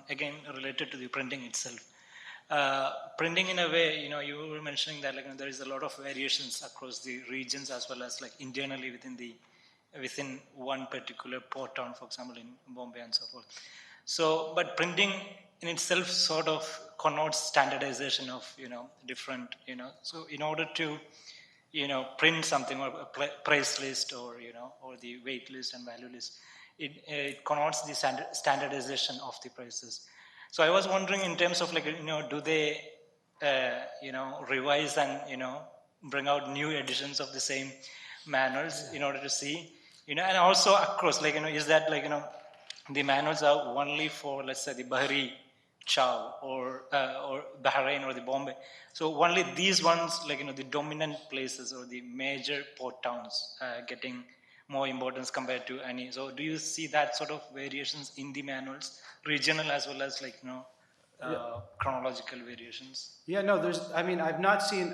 again related to the printing itself. Printing, in a way, you were mentioning that there is a lot of variations across the regions as well as internally within one particular port town, for example, in Bombay and so forth. So, but printing in itself sort of connotes standardization of different So, in order to print something, or a price list, or the weight list and value list, it connotes the standardization of the prices. So I was wondering, in terms of do they revise and bring out new editions of the same manuals in order to see and also across is that the manuals are only for, let's say, the Bahari chow or Bahrain or the Bombay. So only these ones, the dominant places or the major port towns getting more importance compared to any. So do you see that sort of variations in the manuals, regional as well as chronological variations? Yeah, no, I've not seen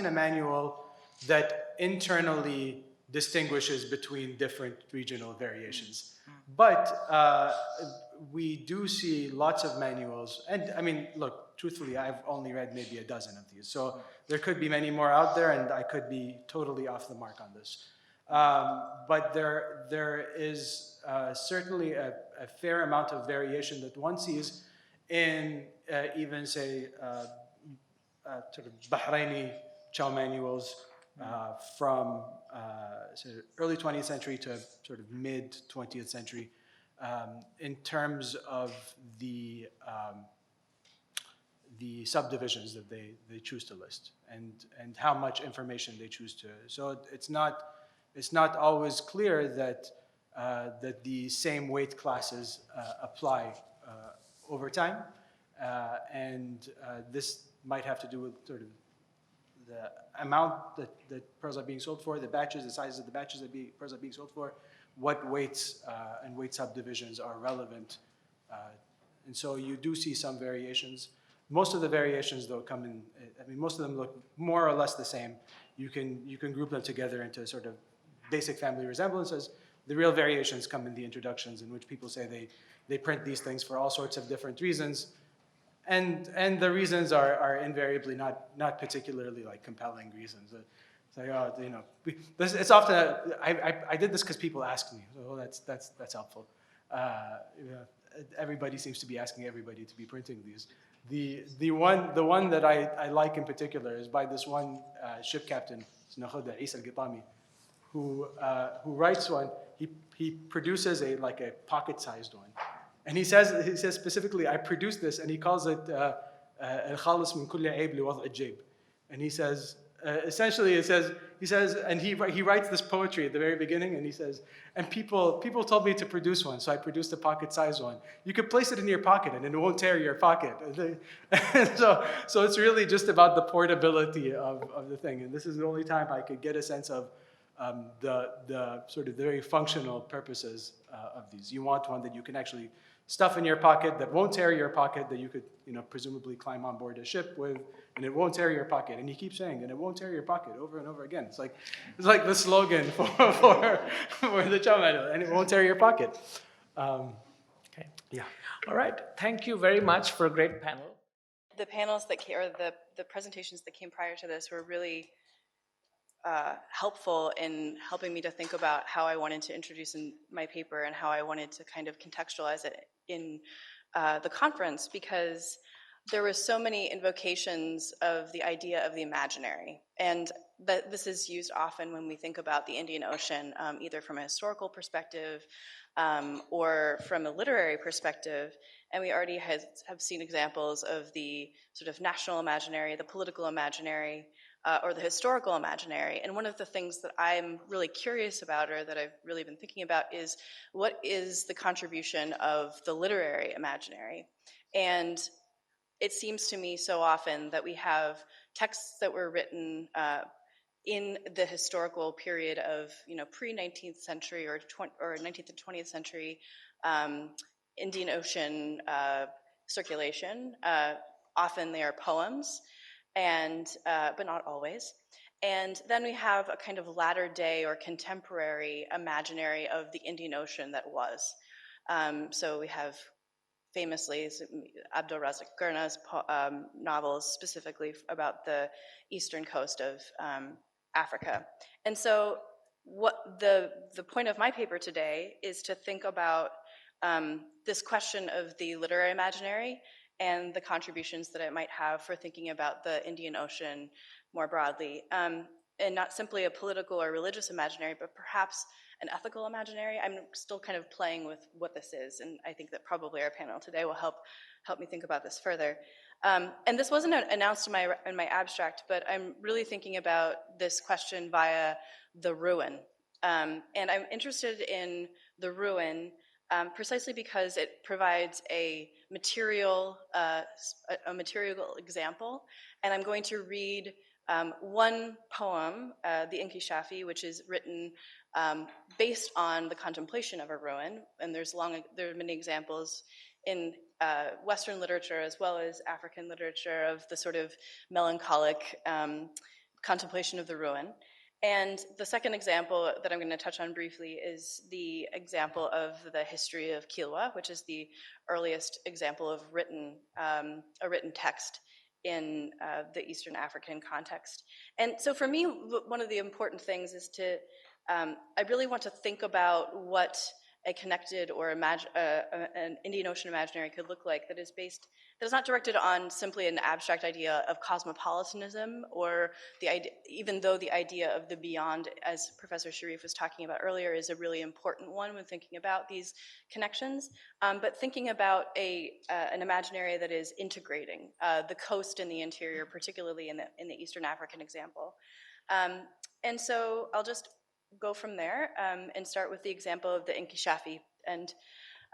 a manual that internally distinguishes between different regional variations. But we do see lots of manuals, and I mean, look, truthfully, I've only read maybe a dozen of these, so there could be many more out there, and I could be totally off the mark on this. But there is certainly a fair amount of variation that one sees in even, say, sort of Bahraini chow manuals from sort of early 20th century to sort of mid 20th century in terms of the subdivisions that they choose to list and how much information they choose to. So it's not always clear that that the same weight classes apply over time, and this might have to do with sort of the amount that pearls are being sold for, the batches, the sizes of the batches that pearls are being sold for, what weights and weight subdivisions are relevant. And so you do see some variations. Most of the variations, though, come in, I mean, most of them look more or less the same. You can group them together into sort of basic family resemblances. The real variations come in the introductions, in which people say they print these things for all sorts of different reasons. And the reasons are invariably not particularly like compelling reasons. It's like, oh, you know, it's often I did this because people asked me. So, well, that's helpful. You know, everybody seems to be asking everybody to be printing these. The one that I like in particular is by this one ship captain, Isa al-Gitami, who writes one. He produces a pocket-sized one. And he says specifically, I produced this, and he calls it al-khalis min kulli aib li wad' al-jayb. And he says, essentially, he says, and he writes this poetry at the very beginning, and he says, and people told me to produce one, so I produced a pocket-sized one. You could place it in your pocket, and it won't tear your pocket. so it's really just about the portability of the thing. And this is the only time I could get a sense of the sort of very functional purposes of these. You want one that you can actually stuff in your pocket, that won't tear your pocket, that you could, you know, presumably climb on board a ship with, and it won't tear your pocket. And he keeps saying, and it won't tear your pocket over and over again. It's like the slogan for the chow manual, and it won't tear your pocket. Okay. Yeah. All right. Thank you very much for a great panel. The panels the presentations that came prior to this were really helpful in helping me to think about how I wanted to introduce in my paper and how I wanted to kind of contextualize it in the conference, because there were so many invocations of the idea of the imaginary. And this is used often when we think about the Indian Ocean, either from a historical perspective or from a literary perspective. And we already have seen examples of the sort of national imaginary, the political imaginary, or the historical imaginary. And one of the things that I'm really curious about, or that I've really been thinking about, is what is the contribution of the literary imaginary? And it seems to me so often that we have texts that were written in the historical period of, you know, pre-19th century or 19th and 20th century Indian Ocean circulation. Often they are poems, and but not always. And then we have a kind of latter day or contemporary imaginary of the Indian Ocean that was. So we have famously Abdul Razak Gurna's novels specifically about the eastern coast of Africa. And so what the point of my paper today is to think about this question of the literary imaginary and the contributions that it might have for thinking about the Indian Ocean more broadly. And not simply a political or religious imaginary, but perhaps an ethical imaginary. I'm still kind of playing with what this is, and I think that probably our panel today will help me think about this further. And this wasn't announced in my abstract, but I'm really thinking about this question via the ruin. And I'm interested in the ruin precisely because it provides a material example. And I'm going to read one poem, the Inkishafi, which is written based on the contemplation of a ruin. And there are many examples in Western literature as well as African literature of the sort of melancholic contemplation of the ruin. And the second example that I'm going to touch on briefly is the example of the history of Kilwa, which is the earliest example of a written text in the Eastern African context. And so for me, one of the important things is I really want to think about what a connected or an Indian Ocean imaginary could look like that is not directed on simply an abstract idea of cosmopolitanism, or even though the idea of the beyond, as Professor Sharif was talking about earlier, is a really important one when thinking about these connections, but thinking about an imaginary that is integrating the coast and the interior, particularly in the Eastern African example. And so I'll just go from there and start with the example of the Inkishafi. And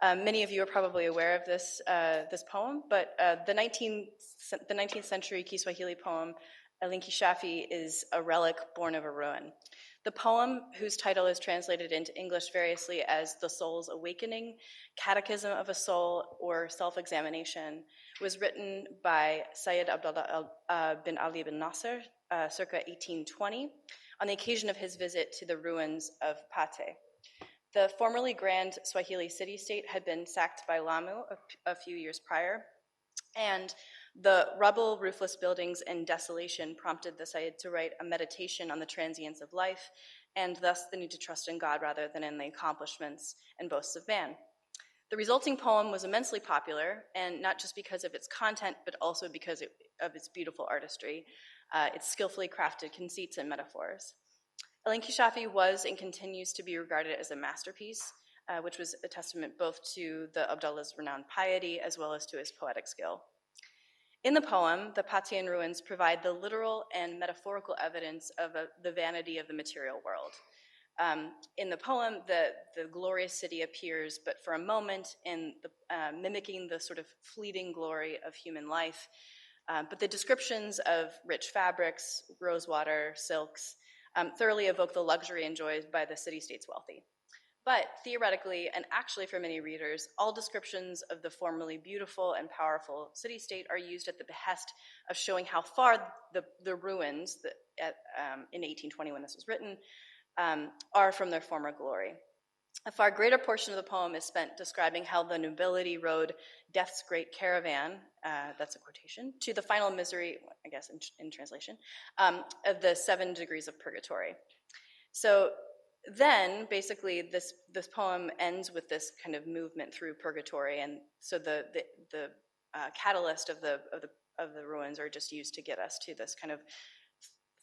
many of you are probably aware of this poem, but the 19th century Kiswahili poem, El Inkishafi, is a relic born of a ruin. The poem, whose title is translated into English variously as The Soul's Awakening, Catechism of a Soul, or Self-Examination, was written by Syed Abdullah bin Ali bin Nasser, circa 1820, on the occasion of his visit to the ruins of Pate. The formerly grand Swahili city-state had been sacked by Lamu a few years prior, and the rubble, roofless buildings, and desolation prompted the Syed to write a meditation on the transience of life, and thus the need to trust in God rather than in the accomplishments and boasts of man. The resulting poem was immensely popular, and not just because of its content, but also because of its beautiful artistry, its skillfully crafted conceits and metaphors. El Inkishafi was and continues to be regarded as a masterpiece, which was a testament both to the Abdullah's renowned piety as well as to his poetic skill. In the poem, the Patian ruins provide the literal and metaphorical evidence of the vanity of the material world. In the poem, the glorious city appears, but for a moment, mimicking the sort of fleeting glory of human life. But the descriptions of rich fabrics, rosewater, silks, thoroughly evoke the luxury enjoyed by the city-state's wealthy. But theoretically, and actually for many readers, all descriptions of the formerly beautiful and powerful city-state are used at the behest of showing how far the ruins in 1820, when this was written, are from their former glory. A far greater portion of the poem is spent describing how the nobility rode death's great caravan, that's a quotation, to the final misery, I guess in translation, of the 7 degrees of purgatory. So then, basically, this poem ends with this kind of movement through purgatory, and so the catalyst of the ruins are just used to get us to this kind of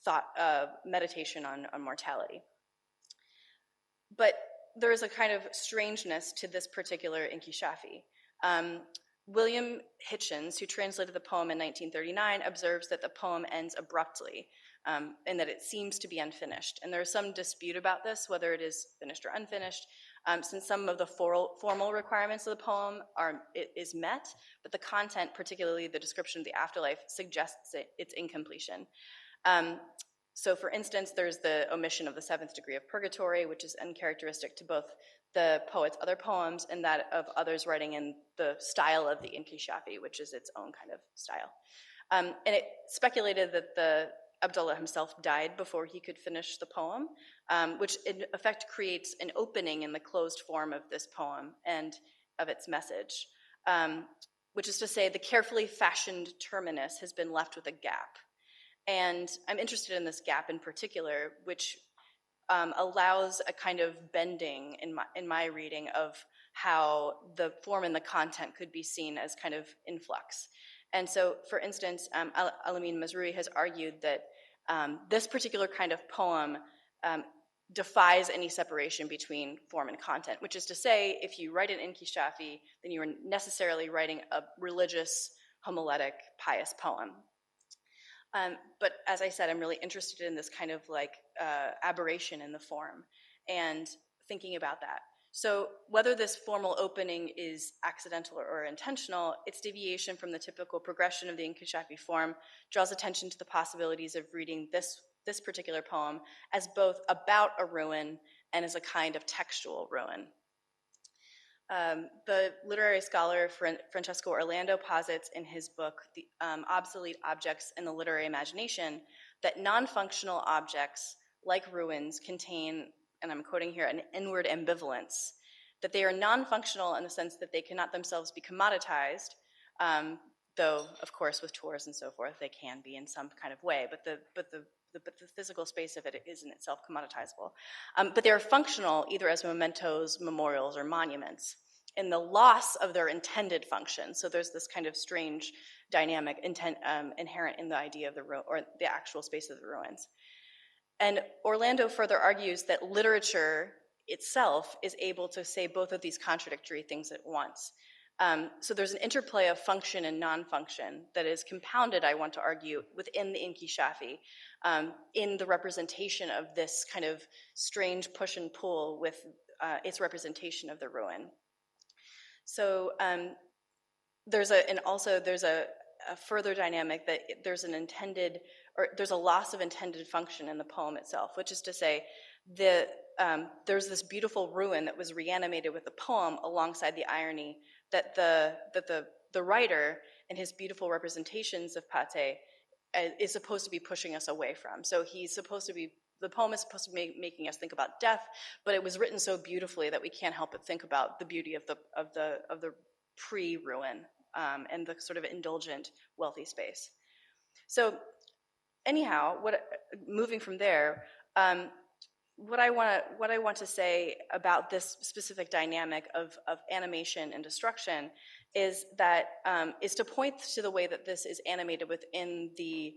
thought, meditation on mortality. But there is a kind of strangeness to this particular Inkishafi. William Hitchens, who translated the poem in 1939, observes that the poem ends abruptly, and that it seems to be unfinished. And there is some dispute about this, whether it is finished or unfinished, since some of the formal requirements of the poem is met, but the content, particularly the description of the afterlife, suggests its incompletion. So for instance, there's the omission of the 7th degree of purgatory, which is uncharacteristic to both the poet's other poems and that of others writing in the style of the Inkishafi, which is its own kind of style. And it speculated that the Abdullah himself died before he could finish the poem, which in effect creates an opening in the closed form of this poem and of its message, which is to say the carefully fashioned terminus has been left with a gap. And I'm interested in this gap in particular, which allows a kind of bending in my reading of how the form and the content could be seen as kind of in flux. And so, for instance, Alamin Mazrui has argued that this particular kind of poem defies any separation between form and content, which is to say, if you write an Inkishafi, then you are necessarily writing a religious, homiletic, pious poem. But as I said, I'm really interested in this kind of like aberration in the form and thinking about that. So whether this formal opening is accidental or intentional, its deviation from the typical progression of the Inkishafi form draws attention to the possibilities of reading this particular poem as both about a ruin and as a kind of textual ruin. The literary scholar Francesco Orlando posits in his book, The Obsolete Objects in the Literary Imagination, that non-functional objects like ruins, contain, and I'm quoting here, an inward ambivalence, that they are non-functional in the sense that they cannot themselves be commoditized, though, of course, with tours and so forth, they can be in some kind of way, but the physical space of it isn't itself commoditizable. But they are functional either as mementos, memorials, or monuments, in the loss of their intended function. So there's this kind of strange dynamic inherent in the idea of or the actual space of the ruins. And Orlando further argues that literature itself is able to say both of these contradictory things at once. So there's an interplay of function and non-function that is compounded, I want to argue, within the Inkishafi, in the representation of this kind of strange push and pull with its representation of the ruin. So there's a further dynamic that there's a loss of intended function in the poem itself, which is to say, there's this beautiful ruin that was reanimated with the poem alongside the irony that the writer and his beautiful representations of Pate is supposed to be pushing us away from. So the poem is supposed to be making us think about death, but it was written so beautifully that we can't help but think about the beauty of the pre-ruin and the sort of indulgent, wealthy space. So anyhow, moving from there, what I want to say about this specific dynamic of animation and destruction is to point to the way that this is animated within the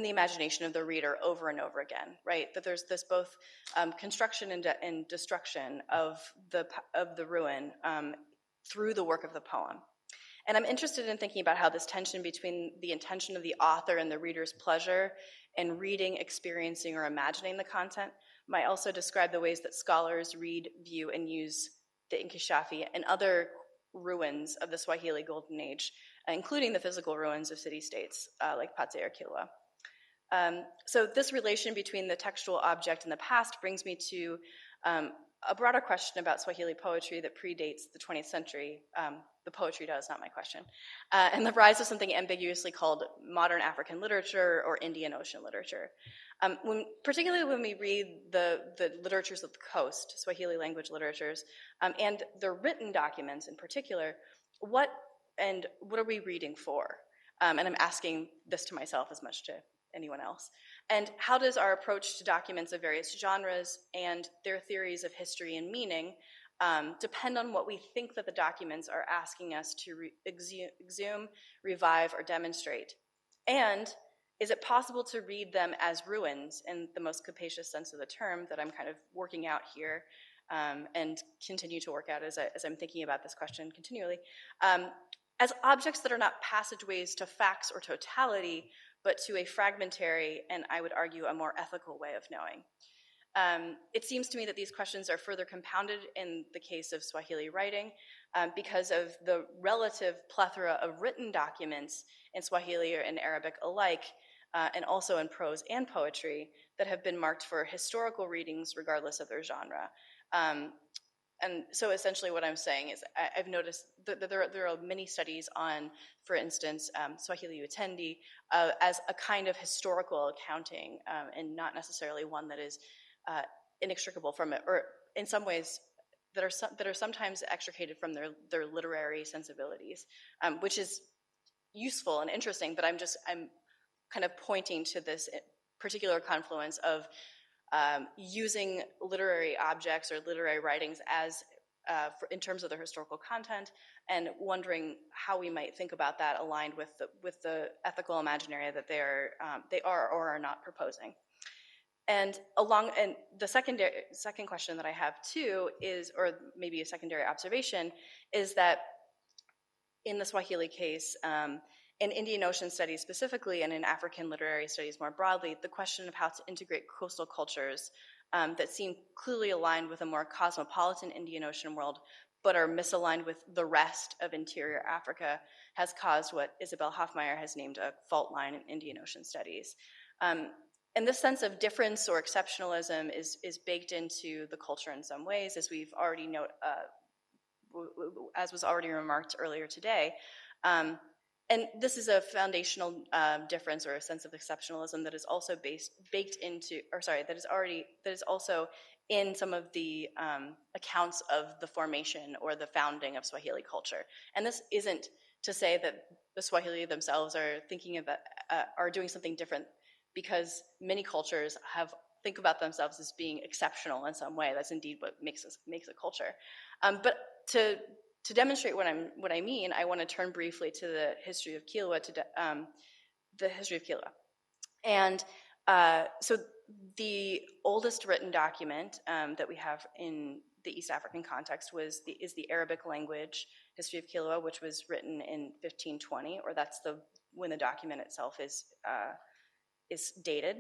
imagination of the reader over and over again, right? That there's this both construction and destruction of the ruin through the work of the poem. And I'm interested in thinking about how this tension between the intention of the author and the reader's pleasure in reading, experiencing, or imagining the content might also describe the ways that scholars read, view, and use the Inkishafi and other ruins of the Swahili Golden Age, including the physical ruins of city-states like Pate or Kilwa. So this relation between the textual object and the past brings me to a broader question about Swahili poetry that predates the 20th century. The poetry does, not my question. And the rise of something ambiguously called modern African literature or Indian Ocean literature. Particularly when we read the literatures of the coast, Swahili language literatures, and the written documents in particular, what are we reading for? And I'm asking this to myself as much to anyone else. And how does our approach to documents of various genres and their theories of history and meaning depend on what we think that the documents are asking us to exhume, revive, or demonstrate? And is it possible to read them as ruins in the most capacious sense of the term that I'm kind of working out here and continue to work out as I'm thinking about this question continually, as objects that are not passageways to facts or totality, but to a fragmentary, and I would argue a more ethical way of knowing? It seems to me that these questions are further compounded in the case of Swahili writing because of the relative plethora of written documents in Swahili and Arabic alike, and also in prose and poetry, that have been marked for historical readings regardless of their genre. And so essentially what I'm saying is I've noticed that there are many studies on, for instance, Swahili Utendi as a kind of historical accounting and not necessarily one that is inextricable from it, or in some ways that are sometimes extricated from their literary sensibilities, which is useful and interesting, but I'm kind of pointing to this particular confluence of using literary objects or literary writings as in terms of their historical content, and wondering how we might think about that aligned with the ethical imaginary that they are or are not proposing. And the second question that I have too is, or maybe a secondary observation, is that in the Swahili case, in Indian Ocean studies specifically, and in African literary studies more broadly, the question of how to integrate coastal cultures that seem clearly aligned with a more cosmopolitan Indian Ocean world, but are misaligned with the rest of interior Africa, has caused what Isabel Hoffmeyer has named a fault line in Indian Ocean studies. And this sense of difference or exceptionalism is baked into the culture in some ways, as we've already as was already remarked earlier today. and this is a foundational difference or a sense of exceptionalism that is also that is also in some of the accounts of the formation or the founding of Swahili culture. And this isn't to say that the Swahili themselves are thinking about are doing something different, because many cultures think about themselves as being exceptional in some way. That's indeed what makes a culture. But to demonstrate what I mean, I want to turn briefly to the history of Kilwa. And so the oldest written document that we have in the East African context is the Arabic language history of Kilwa, which was written in 1520, or that's when the document itself is dated.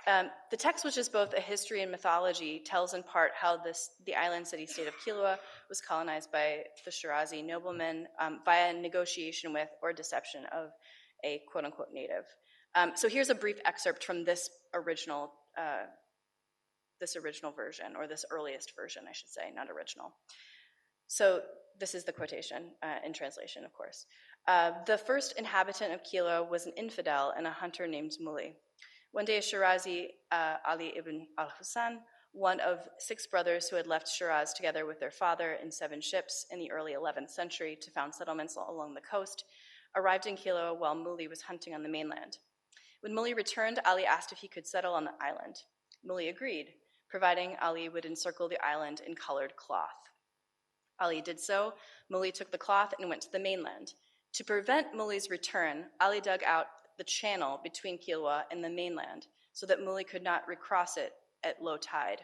The text, which is both a history and mythology, tells in part how the island city-state of Kilwa was colonized by the Shirazi noblemen via negotiation with or deception of a quote-unquote native. So here's a brief excerpt from this original version, or this earliest version, I should say, not original. So this is the quotation in translation, of course. The first inhabitant of Kilwa was an infidel and a hunter named Muli. One day, a Shirazi, Ali ibn al-Husan, one of 6 brothers who had left Shiraz together with their father in 7 ships in the early 11th century to found settlements along the coast, arrived in Kilwa while Muli was hunting on the mainland. When Muli returned, Ali asked if he could settle on the island. Muli agreed, providing Ali would encircle the island in colored cloth. Ali did so. Muli took the cloth and went to the mainland. To prevent Muli's return, Ali dug out the channel between Kilwa and the mainland so that Muli could not recross it at low tide.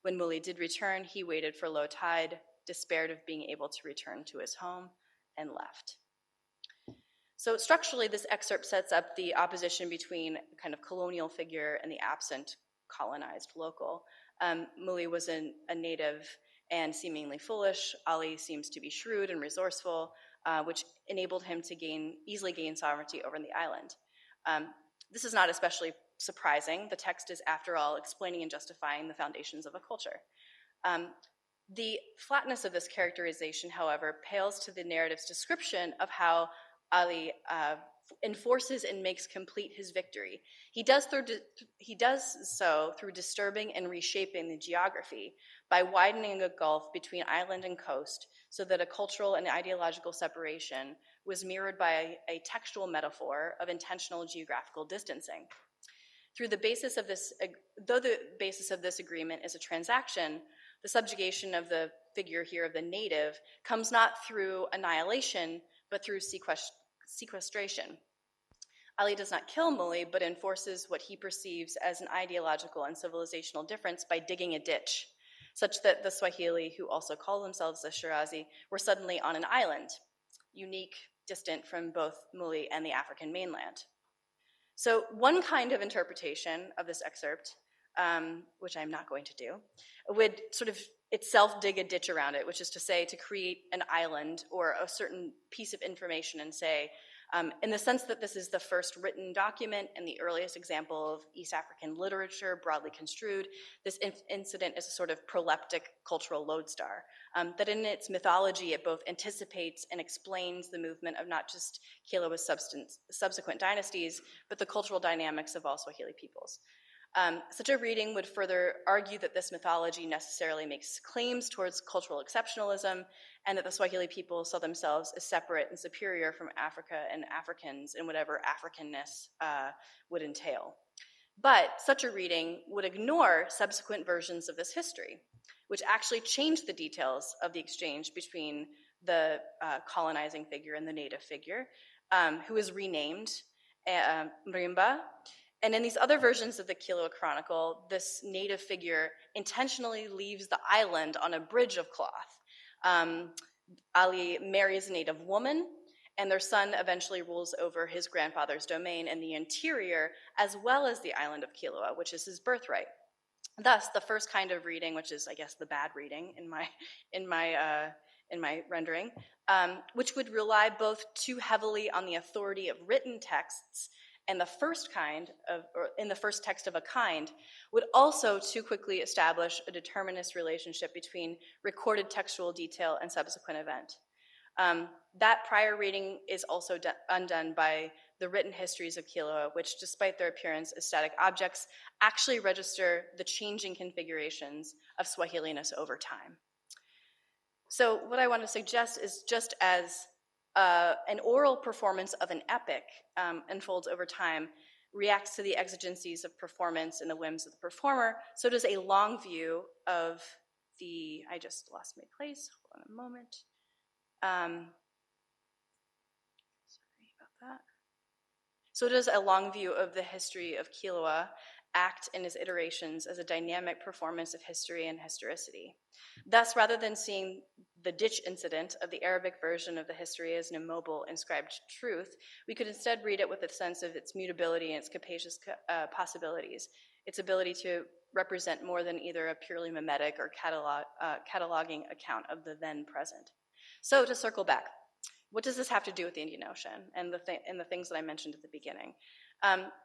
When Muli did return, he waited for low tide, despaired of being able to return to his home, and left. So structurally, this excerpt sets up the opposition between a kind of colonial figure and the absent colonized local. Muli was a native and seemingly foolish. Ali seems to be shrewd and resourceful, which enabled him to easily gain sovereignty over the island. This is not especially surprising. The text is, after all, explaining and justifying the foundations of a culture. The flatness of this characterization, however, pales to the narrative's description of how Ali enforces and makes complete his victory. He does so through disturbing and reshaping the geography by widening a gulf between island and coast so that a cultural and ideological separation was mirrored by a textual metaphor of intentional geographical distancing. Though the basis of this agreement is a transaction, the subjugation of the figure here of the native comes not through annihilation, but through sequestration. Ali does not kill Muli, but enforces what he perceives as an ideological and civilizational difference by digging a ditch, such that the Swahili, who also call themselves the Shirazi, were suddenly on an island, unique, distant from both Muli and the African mainland. So one kind of interpretation of this excerpt, which I'm not going to do, would sort of itself dig a ditch around it, which is to say to create an island or a certain piece of information and say, in the sense that this is the first written document and the earliest example of East African literature broadly construed, this incident is a sort of proleptic cultural lodestar, that in its mythology it both anticipates and explains the movement of not just Kilwa's subsequent dynasties, but the cultural dynamics of all Swahili peoples. Such a reading would further argue that this mythology necessarily makes claims towards cultural exceptionalism and that the Swahili people saw themselves as separate and superior from Africa and Africans in whatever Africanness would entail. But such a reading would ignore subsequent versions of this history, which actually changed the details of the exchange between the colonizing figure and the native figure, who is renamed Mrimba. And in these other versions of the Kilwa Chronicle, this native figure intentionally leaves the island on a bridge of cloth. Ali marries a native woman, and their son eventually rules over his grandfather's domain in the interior, as well as the island of Kilwa, which is his birthright. Thus, the first kind of reading, which is, I guess, the bad reading in my rendering, which would rely both too heavily on the authority of written texts and the first kind of, or in the first text of a kind, would also too quickly establish a determinist relationship between recorded textual detail and subsequent event. That prior reading is also undone by the written histories of Kilauea, which, despite their appearance as static objects, actually register the changing configurations of Swahiliness over time. So what I want to suggest is, just as an oral performance of an epic unfolds over time, reacts to the exigencies of performance and the whims of the performer, so does a long view of the, I just lost my place, hold on a moment. Sorry about that. So does a long view of the history of Kilauea act in its iterations as a dynamic performance of history and historicity. Thus, rather than seeing the ditch incident of the Arabic version of the history as an immobile, inscribed truth, we could instead read it with a sense of its mutability and its capacious possibilities, its ability to represent more than either a purely mimetic or cataloging account of the then present. So to circle back, what does this have to do with the Indian Ocean and the things that I mentioned at the beginning?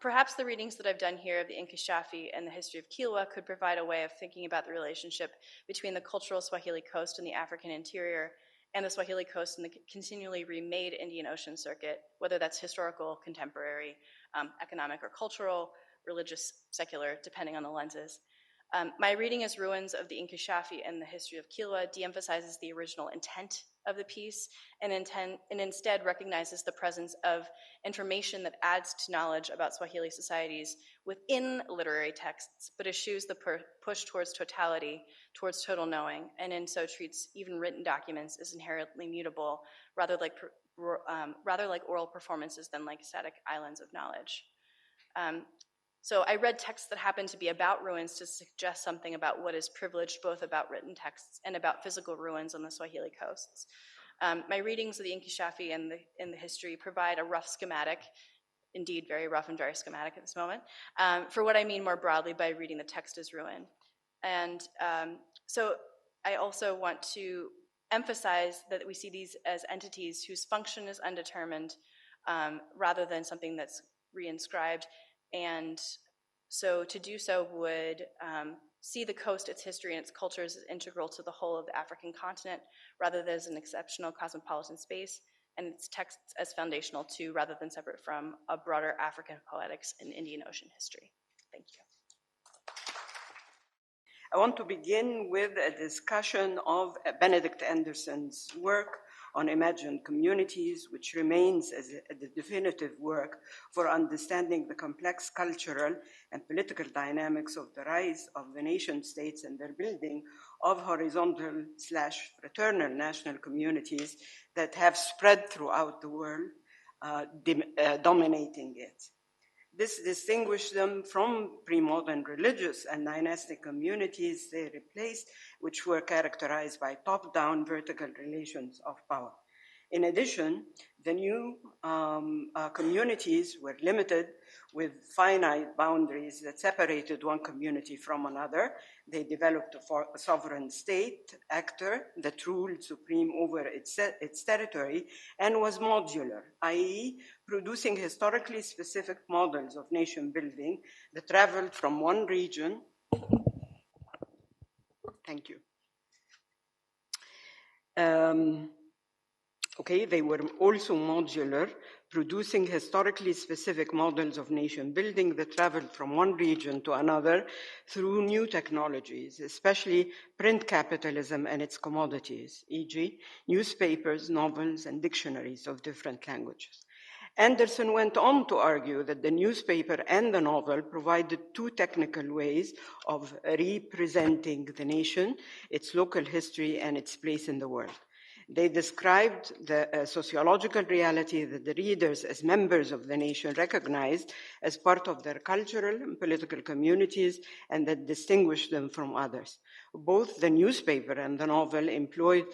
Perhaps the readings that I've done here of the Inkishafi and the history of Kilauea could provide a way of thinking about the relationship between the cultural Swahili coast and the African interior, and the Swahili coast and the continually remade Indian Ocean circuit, whether that's historical, contemporary, economic or cultural, religious, secular, depending on the lenses. My reading as ruins of the Inkishafi and the history of Kilauea de-emphasizes the original intent of the piece and instead recognizes the presence of information that adds to knowledge about Swahili societies within literary texts, but eschews the push towards totality, towards total knowing, and in so treats even written documents as inherently mutable, rather like oral performances than like static islands of knowledge. So I read texts that happen to be about ruins to suggest something about what is privileged, both about written texts and about physical ruins on the Swahili coasts. My readings of the Inkishafi and the history provide a rough schematic, indeed very rough and very schematic at this moment, for what I mean more broadly by reading the text as ruin. And so I also want to emphasize that we see these as entities whose function is undetermined rather than something that's reinscribed. And so to do so would see the coast, its history, and its cultures as integral to the whole of the African continent, rather than as an exceptional cosmopolitan space, and its texts as foundational to, rather than separate from, a broader African poetics and Indian Ocean history. Thank you. I want to begin with a discussion of Benedict Anderson's work on imagined communities, which remains as the definitive work for understanding the complex cultural and political dynamics of the rise of the nation states and their building of horizontal/fraternal national communities that have spread throughout the world, dominating it. This distinguished them from pre-modern religious and dynastic communities they replaced, which were characterized by top-down vertical relations of power. In addition, the new communities were limited with finite boundaries that separated one community from another. They developed a sovereign state actor that ruled supreme over its territory and was modular, i.e., producing historically specific models of nation building that traveled from one region. Thank you. They were also modular, producing historically specific models of nation building that traveled from one region to another through new technologies, especially print capitalism and its commodities, e.g., newspapers, novels, and dictionaries of different languages. Anderson went on to argue that the newspaper and the novel provided two technical ways of representing the nation, its local history, and its place in the world. They described the sociological reality that the readers as members of the nation recognized as part of their cultural and political communities and that distinguished them from others. Both the newspaper and the novel employed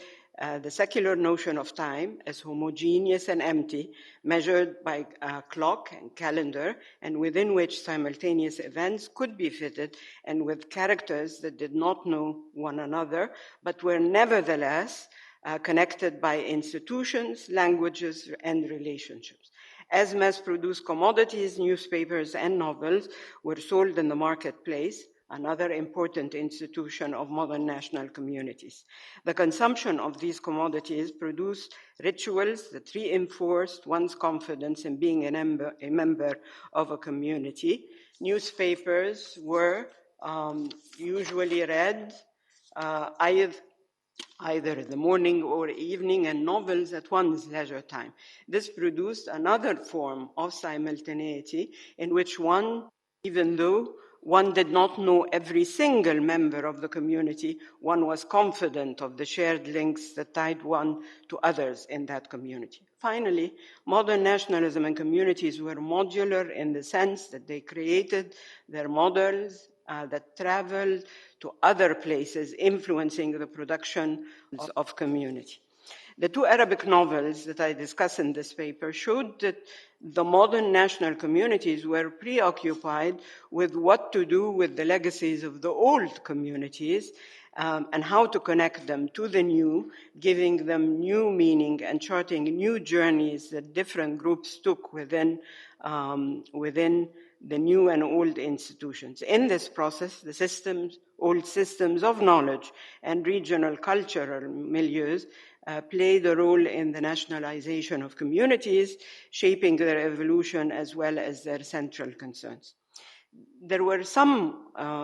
the secular notion of time as homogeneous and empty, measured by a clock and calendar, and within which simultaneous events could be fitted, and with characters that did not know one another, but were nevertheless connected by institutions, languages, and relationships. As mass-produced commodities, newspapers and novels were sold in the marketplace, another important institution of modern national communities. The consumption of these commodities produced rituals that reinforced one's confidence in being a member of a community. Newspapers were usually read either in the morning or evening, and novels at one's leisure time. This produced another form of simultaneity in which one, even though one did not know every single member of the community, one was confident of the shared links that tied one to others in that community. Finally, modern nationalism and communities were modular in the sense that they created their models that traveled to other places, influencing the production of community. The two Arabic novels that I discuss in this paper showed that the modern national communities were preoccupied with what to do with the legacies of the old communities and how to connect them to the new, giving them new meaning and charting new journeys that different groups took within the new and old institutions. In this process, the old systems of knowledge and regional cultural milieus played a role in the nationalization of communities, shaping their evolution as well as their central concerns. There were some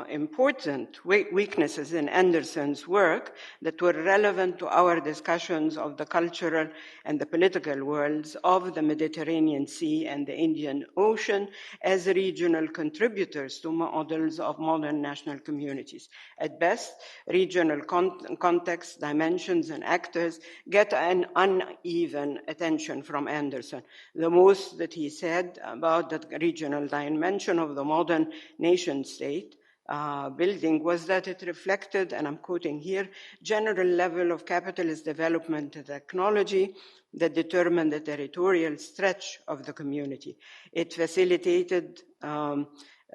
important weaknesses in Anderson's work that were relevant to our discussions of the cultural and the political worlds of the Mediterranean Sea and the Indian Ocean as regional contributors to models of modern national communities. At best, regional context, dimensions, and actors get an uneven attention from Anderson. The most that he said about the regional dimension of the modern nation-state building was that it reflected, and I'm quoting here, general level of capitalist development and technology that determined the territorial stretch of the community. It facilitated the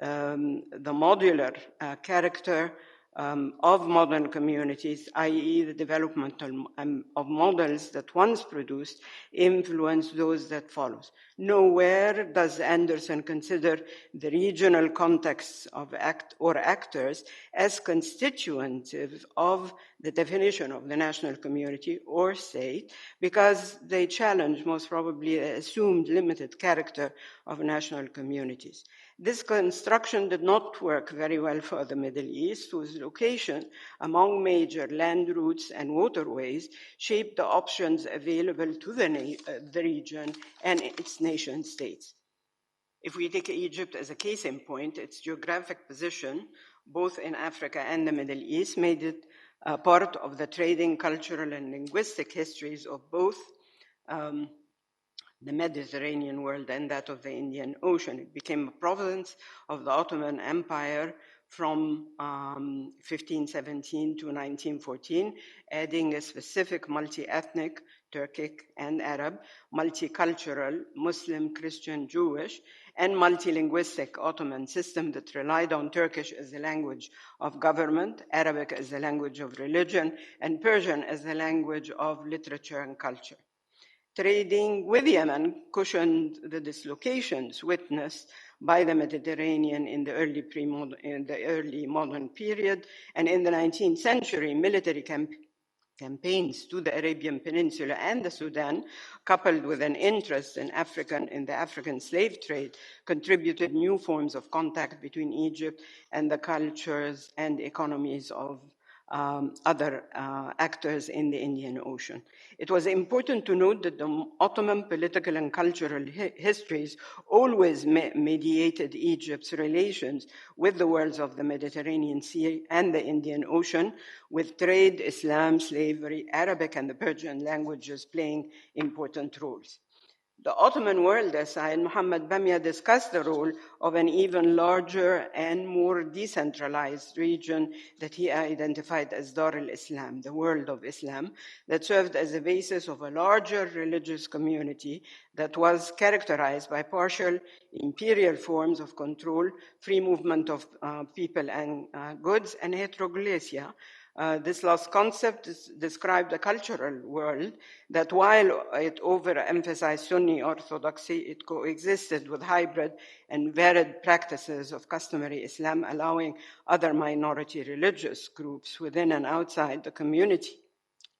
modular character of modern communities, i.e. the development of models that once produced influence those that follows. Nowhere does Anderson consider the regional contexts of actors as constitutive of the definition of the national community or state, because they challenge most probably the assumed limited character of national communities. This construction did not work very well for the Middle East, whose location among major land routes and waterways shaped the options available to the region and its nation states. If we take Egypt as a case in point, its geographic position, both in Africa and the Middle East, made it part of the trading, cultural, and linguistic histories of both the Mediterranean world and that of the Indian Ocean. It became a province of the Ottoman Empire from 1517 to 1914, adding a specific multi-ethnic, Turkic and Arab, multicultural, Muslim, Christian, Jewish, and multilinguistic Ottoman system that relied on Turkish as the language of government, Arabic as the language of religion, and Persian as the language of literature and culture. Trading with Yemen cushioned the dislocations witnessed by the Mediterranean in the early modern period, and in the 19th century, military campaigns to the Arabian Peninsula and the Sudan, coupled with an interest in the African slave trade, contributed new forms of contact between Egypt and the cultures and economies of other actors in the Indian Ocean. It was important to note that the Ottoman political and cultural histories always mediated Egypt's relations with the worlds of the Mediterranean Sea and the Indian Ocean, with trade, Islam, slavery, Arabic, and the Persian languages playing important roles. The Ottoman world aside, Muhammad Bamia discussed the role of an even larger and more decentralized region that he identified as Dar al-Islam, the world of Islam, that served as a basis of a larger religious community that was characterized by partial imperial forms of control, free movement of people and goods, and heterogeneity, This last concept described a cultural world that, while it overemphasized Sunni orthodoxy, it coexisted with hybrid and varied practices of customary Islam, allowing other minority religious groups within and outside the community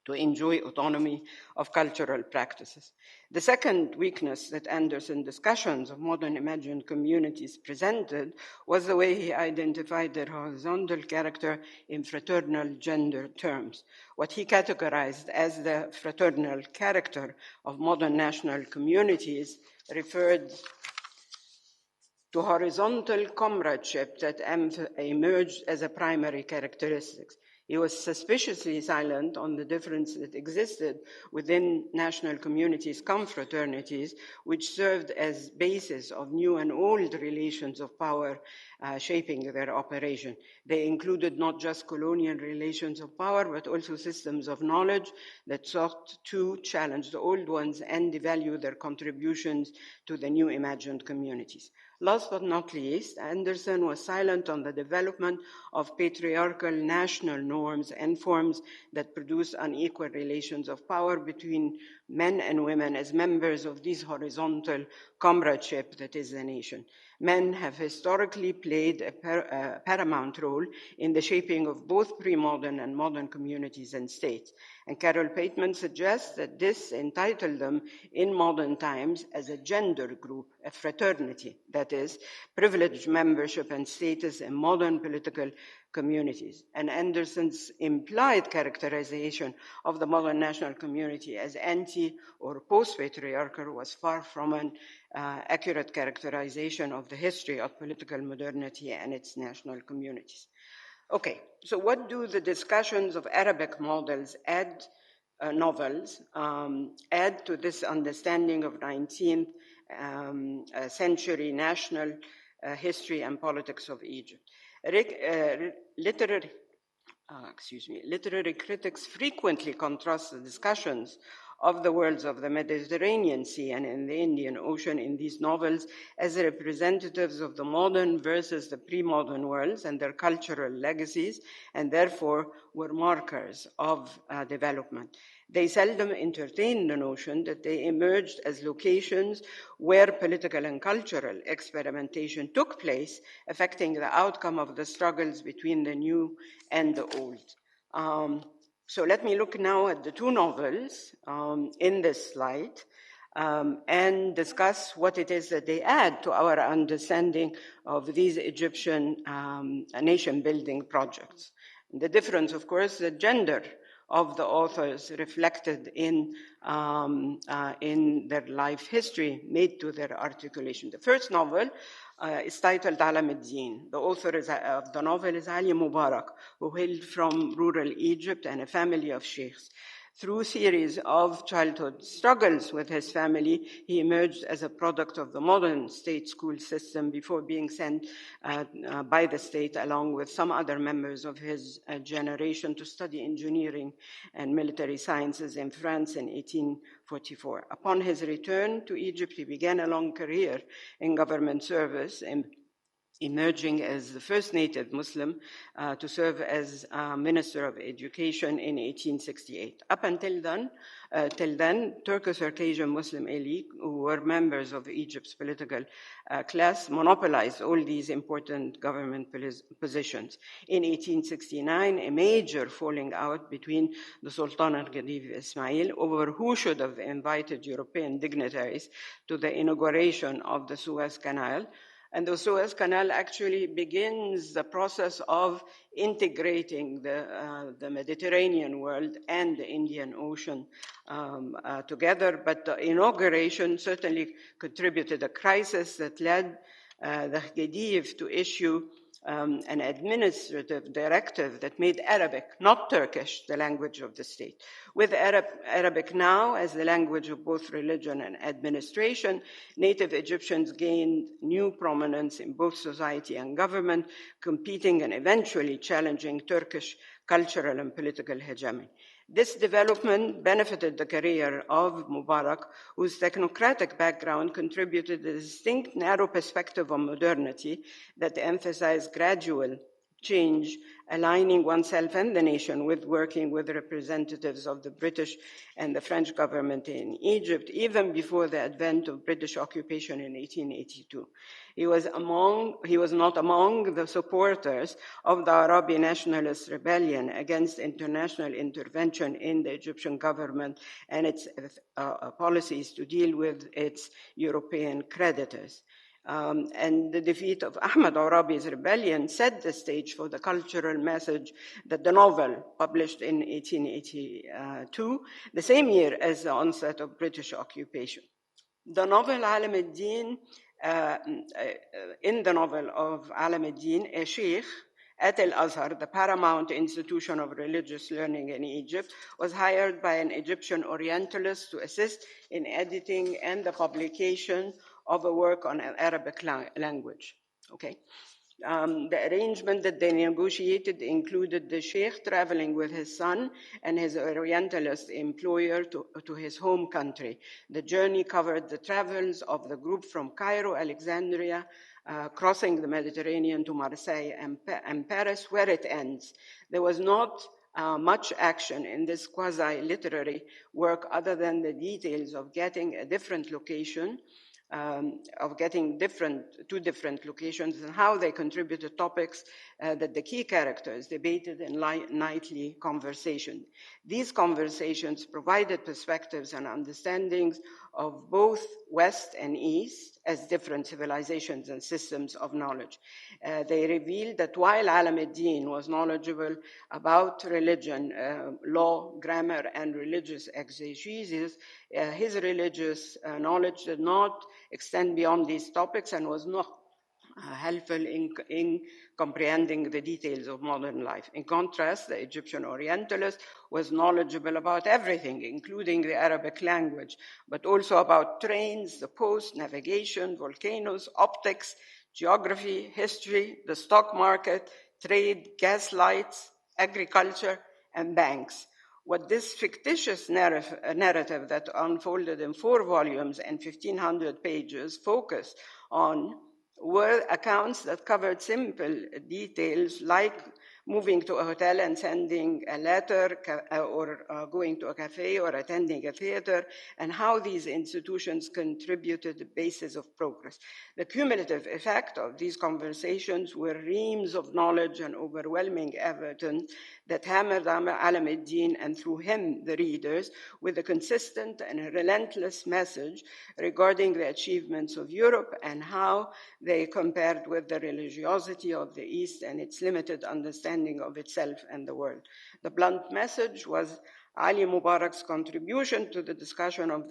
to enjoy autonomy of cultural practices. The second weakness that Anderson's discussions of modern imagined communities presented was the way he identified their horizontal character in fraternal gender terms. What he categorized as the fraternal character of modern national communities referred to horizontal comradeship that emerged as a primary characteristic. He was suspiciously silent on the difference that existed within national communities' confraternities, which served as basis of new and old relations of power shaping their operation. They included not just colonial relations of power, but also systems of knowledge that sought to challenge the old ones and devalue their contributions to the new imagined communities. Last but not least, Anderson was silent on the development of patriarchal national norms and forms that produce unequal relations of power between men and women as members of this horizontal comradeship that is the nation. Men have historically played a paramount role in the shaping of both pre-modern and modern communities and states. And Carol Pateman suggests that this entitled them in modern times as a gender group, a fraternity, that is, privileged membership and status in modern political communities. And Anderson's implied characterization of the modern national community as anti or post-patriarchal was far from an accurate characterization of the history of political modernity and its national communities. Okay, so what do the discussions of Arabic models novels add to this understanding of 19th century national history and politics of Egypt? Literary critics frequently contrast the discussions of the worlds of the Mediterranean Sea and in the Indian Ocean in these novels as representatives of the modern versus the pre-modern worlds and their cultural legacies, and therefore were markers of development. They seldom entertain the notion that they emerged as locations where political and cultural experimentation took place, affecting the outcome of the struggles between the new and the old. So let me look now at the two novels in this slide and discuss what it is that they add to our understanding of these Egyptian nation-building projects. The difference, of course, the gender of the authors reflected in their life history made to their articulation. The first novel is titled Alam ad-Din. The author of the novel is Ali Mubarak, who hailed from rural Egypt and a family of sheikhs. Through a series of childhood struggles with his family, he emerged as a product of the modern state school system before being sent by the state, along with some other members of his generation, to study engineering and military sciences in France in 1844. Upon his return to Egypt, he began a long career in government service, emerging as the first native Muslim to serve as Minister of Education in 1868. Up until then, Turco-Circassian Muslim elite, who were members of Egypt's political class, monopolized all these important government positions. In 1869, a major falling out between the Sultan al-Ghadif Ismail over who should have invited European dignitaries to the inauguration of the Suez Canal. And the Suez Canal actually begins the process of integrating the Mediterranean world and the Indian Ocean together. But the inauguration certainly contributed a crisis that led the Ghadif to issue an administrative directive that made Arabic, not Turkish, the language of the state. With Arabic now as the language of both religion and administration, native Egyptians gained new prominence in both society and government, competing and eventually challenging Turkish cultural and political hegemony. This development benefited the career of Mubarak, whose technocratic background contributed a distinct narrow perspective on modernity that emphasized gradual change, aligning oneself and the nation with working with representatives of the British and the French government in Egypt, even before the advent of British occupation in 1882. He was not among the supporters of the Arabi nationalist rebellion against international intervention in the Egyptian government and its policies to deal with its European creditors. And the defeat of Ahmad Arabi's rebellion set the stage for the cultural message that the novel, published in 1882, the same year as the onset of British occupation. The novel Alam ad-Din, in the novel of Alam ad-Din, a sheikh at Al-Azhar, the paramount institution of religious learning in Egypt, was hired by an Egyptian Orientalist to assist in editing and the publication of a work on Arabic language. Okay. The arrangement that they negotiated included the sheikh traveling with his son and his Orientalist employer to his home country. The journey covered the travels of the group from Cairo, Alexandria, crossing the Mediterranean to Marseille and Paris, where it ends. There was not much action in this quasi-literary work other than the details of getting a different location, two different locations, and how they contributed topics that the key characters debated in nightly conversation. These conversations provided perspectives and understandings of both West and East as different civilizations and systems of knowledge. They revealed that while Alam ad-Din was knowledgeable about religion, law, grammar, and religious exegesis, his religious knowledge did not extend beyond these topics and was not helpful in comprehending the details of modern life. In contrast, the Egyptian Orientalist was knowledgeable about everything, including the Arabic language, but also about trains, the post, navigation, volcanoes, optics, geography, history, the stock market, trade, gas lights, agriculture, and banks. What this fictitious narrative that unfolded in 4 volumes and 1,500 pages focused on were accounts that covered simple details like moving to a hotel and sending a letter, or going to a cafe or attending a theater, and how these institutions contributed the basis of progress. The cumulative effect of these conversations were reams of knowledge and overwhelming evidence that hammered Alam ad-Din, and through him, the readers, with a consistent and relentless message regarding the achievements of Europe and how they compared with the religiosity of the East and its limited understanding of itself and the world. The blunt message was Ali Mubarak's contribution to the discussion of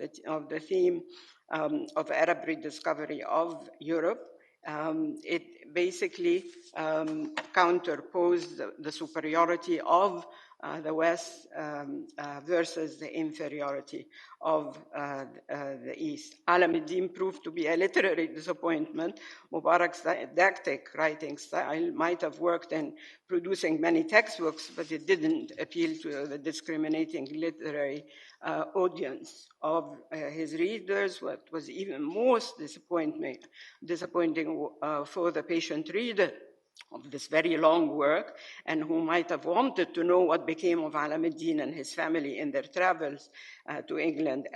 the theme of Arab rediscovery of Europe. It basically counterposed the superiority of the West versus the inferiority of the East. Alam ad-Din proved to be a literary disappointment. Mubarak's didactic writing style might have worked in producing many textbooks, but it didn't appeal to the discriminating literary audience of his readers. What was even most disappointing for the patient reader of this very long work, and who might have wanted to know what became of Alam ad-Din and his family in their travels to England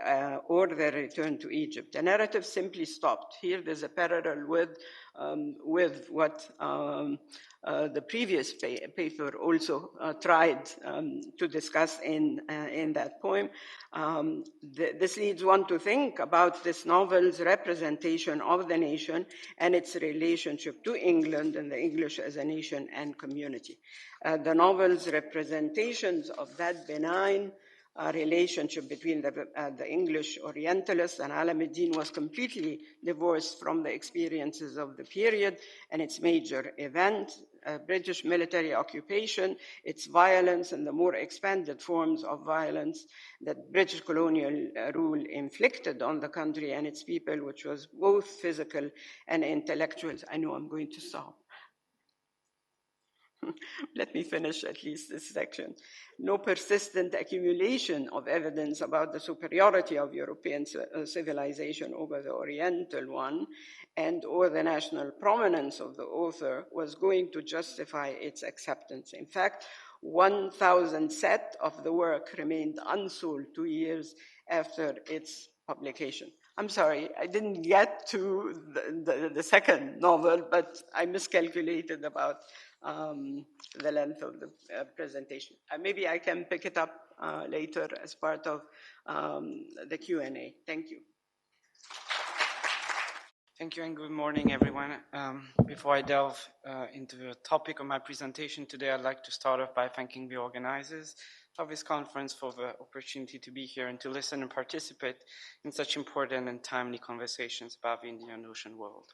or their return to Egypt. The narrative simply stopped. Here there's a parallel with what the previous paper also tried to discuss in that poem. This leads one to think about this novel's representation of the nation and its relationship to England and the English as a nation and community. The novel's representations of that benign relationship between the English Orientalists and Alam ad-Din was completely divorced from the experiences of the period and its major event, British military occupation, its violence, and the more expanded forms of violence that British colonial rule inflicted on the country and its people, which was both physical and intellectual. I know I'm going to stop. let me finish at least this section. No persistent accumulation of evidence about the superiority of European civilization over the Oriental one and or the national prominence of the author was going to justify its acceptance. In fact, 1,000 set of the work remained unsold 2 years after its publication. I'm sorry, I didn't get to the second novel, but I miscalculated about the length of the presentation. Maybe I can pick it up later as part of the Q&A. Thank you. Thank you and good morning, everyone. Before I delve into the topic of my presentation today, I'd like to start off by thanking the organizers of this conference for the opportunity to be here and to listen and participate in such important and timely conversations about the Indian Ocean world.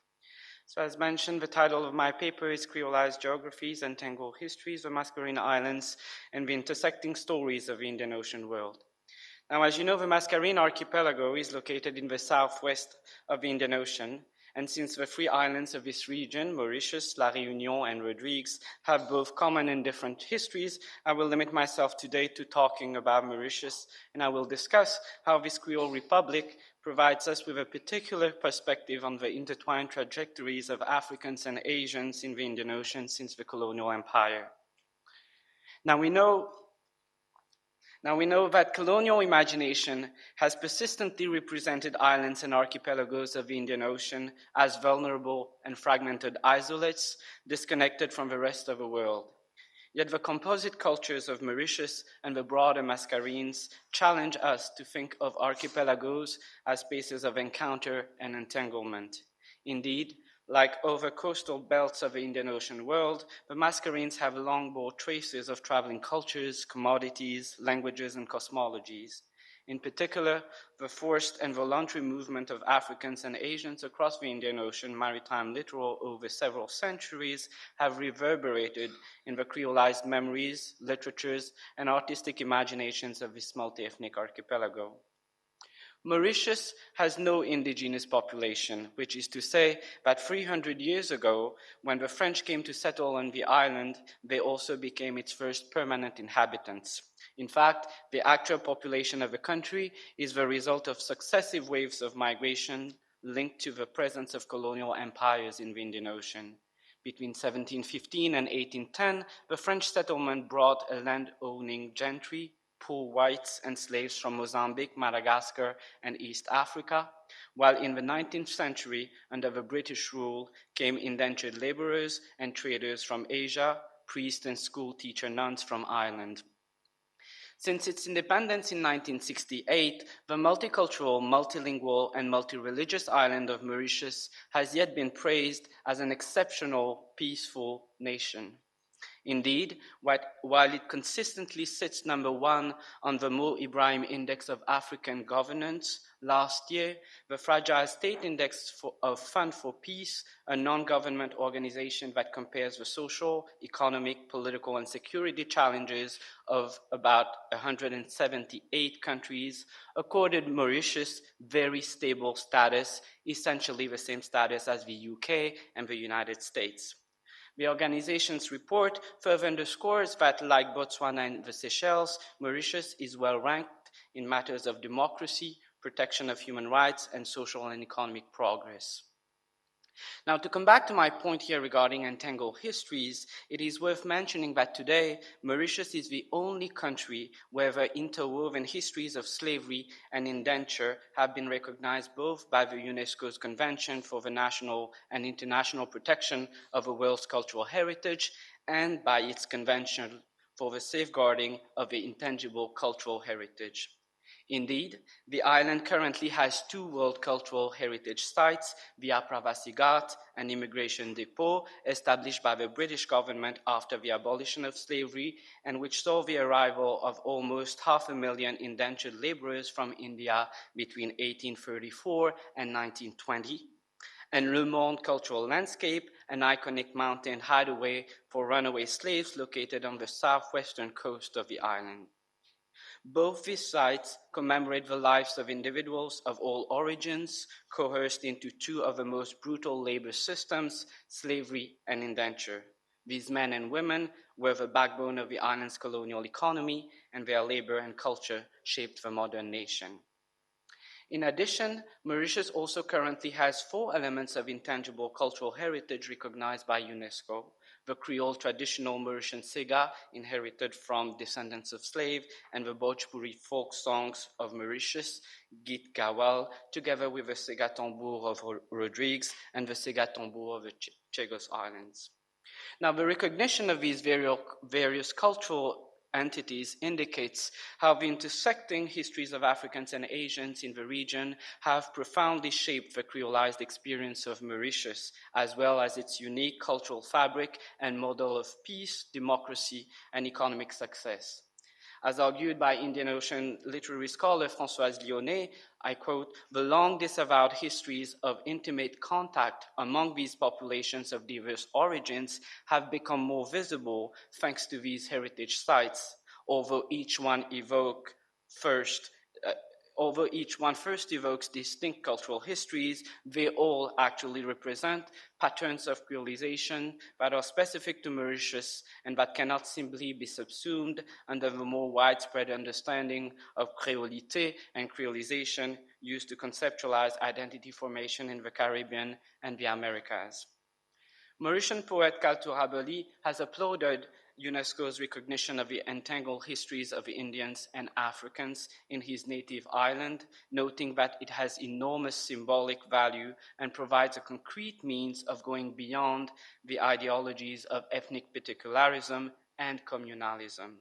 So as mentioned, the title of my paper is Creolized Geographies and Tangled Histories of Mascarene Islands and the Intersecting Stories of the Indian Ocean World. Now, as you know, the Mascarene Archipelago is located in the southwest of the Indian Ocean, and since the three islands of this region, Mauritius, La Réunion, and Rodrigues, have both common and different histories, I will limit myself today to talking about Mauritius, and I will discuss how this Creole Republic provides us with a particular perspective on the intertwined trajectories of Africans and Asians in the Indian Ocean since the colonial empire. Now we know that colonial imagination has persistently represented islands and archipelagos of the Indian Ocean as vulnerable and fragmented isolates, disconnected from the rest of the world. Yet the composite cultures of Mauritius and the broader Mascarenes challenge us to think of archipelagos as spaces of encounter and entanglement. Indeed, like other coastal belts of the Indian Ocean world, the Mascarenes have long bore traces of traveling cultures, commodities, languages, and cosmologies. In particular, the forced and voluntary movement of Africans and Asians across the Indian Ocean maritime littoral over several centuries have reverberated in the creolized memories, literatures, and artistic imaginations of this multi-ethnic archipelago. Mauritius has no indigenous population, which is to say that 300 years ago, when the French came to settle on the island, they also became its first permanent inhabitants. In fact, the actual population of the country is the result of successive waves of migration linked to the presence of colonial empires in the Indian Ocean. Between 1715 and 1810, the French settlement brought a land-owning gentry, poor whites and slaves from Mozambique, Madagascar, and East Africa, while in the 19th century, under the British rule, came indentured laborers and traders from Asia, priests and school teacher nuns from Ireland. Since its independence in 1968, the multicultural, multilingual, and multireligious island of Mauritius has yet been praised as an exceptional, peaceful nation. Indeed, while it consistently sits number one on the Mo Ibrahim Index of African Governance, last year, the Fragile State Index of Fund for Peace, a non-government organization that compares the social, economic, political, and security challenges of about 178 countries, accorded Mauritius very stable status, essentially the same status as the UK and the United States. The organization's report further underscores that, like Botswana and the Seychelles, Mauritius is well ranked in matters of democracy, protection of human rights, and social and economic progress. Now, to come back to my point here regarding entangled histories, it is worth mentioning that today, Mauritius is the only country where the interwoven histories of slavery and indenture have been recognized both by the UNESCO's Convention for the National and International Protection of the World's Cultural Heritage and by its Convention for the Safeguarding of the Intangible Cultural Heritage. Indeed, the island currently has two World Cultural Heritage sites, the Apravasi Ghat and Immigration Depot, established by the British government after the abolition of slavery, and which saw the arrival of almost 500,000 indentured laborers from India between 1834 and 1920. And Le Monde Cultural Landscape, an iconic mountain hideaway for runaway slaves located on the southwestern coast of the island. Both these sites commemorate the lives of individuals of all origins, coerced into two of the most brutal labor systems, slavery and indenture. These men and women were the backbone of the island's colonial economy, and their labor and culture shaped the modern nation. In addition, Mauritius also currently has 4 elements of intangible cultural heritage recognized by UNESCO: the Creole traditional Mauritian Sega, inherited from descendants of slaves, and the Bhojpuri folk songs of Mauritius, Git Gawal, together with the Sega Tambour of Rodrigues and the Sega Tambour of the Chagos Islands. Now, the recognition of these various cultural entities indicates how the intersecting histories of Africans and Asians in the region have profoundly shaped the creolized experience of Mauritius, as well as its unique cultural fabric and model of peace, democracy, and economic success. As argued by Indian Ocean literary scholar Françoise Lyonnais, I quote, "The long disavowed histories of intimate contact among these populations of diverse origins have become more visible thanks to these heritage sites, although each one first evokes distinct cultural histories, they all actually represent patterns of creolization that are specific to Mauritius and that cannot simply be subsumed under the more widespread understanding of créolité and creolization used to conceptualize identity formation in the Caribbean and the Americas." Mauritian poet Kaltura Bali has applauded UNESCO's recognition of the entangled histories of Indians and Africans in his native island, noting that it has enormous symbolic value and provides a concrete means of going beyond the ideologies of ethnic particularism and communalism.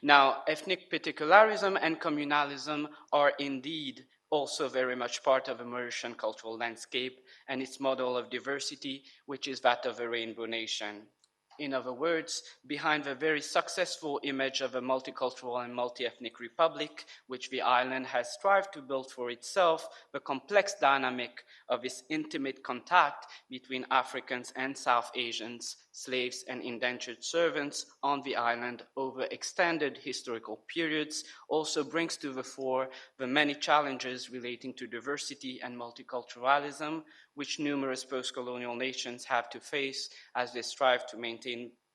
Now, ethnic particularism and communalism are indeed also very much part of the Mauritian cultural landscape and its model of diversity, which is that of a rainbow nation. In other words, behind the very successful image of a multicultural and multi-ethnic republic, which the island has strived to build for itself, the complex dynamic of this intimate contact between Africans and South Asians, slaves and indentured servants on the island over extended historical periods, also brings to the fore the many challenges relating to diversity and multiculturalism, which numerous post-colonial nations have to face as they strive to maintain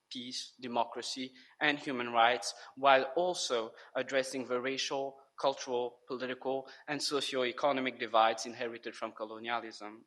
peace, democracy, and human rights, while also addressing the racial, cultural, political, and socio-economic divides inherited from colonialism.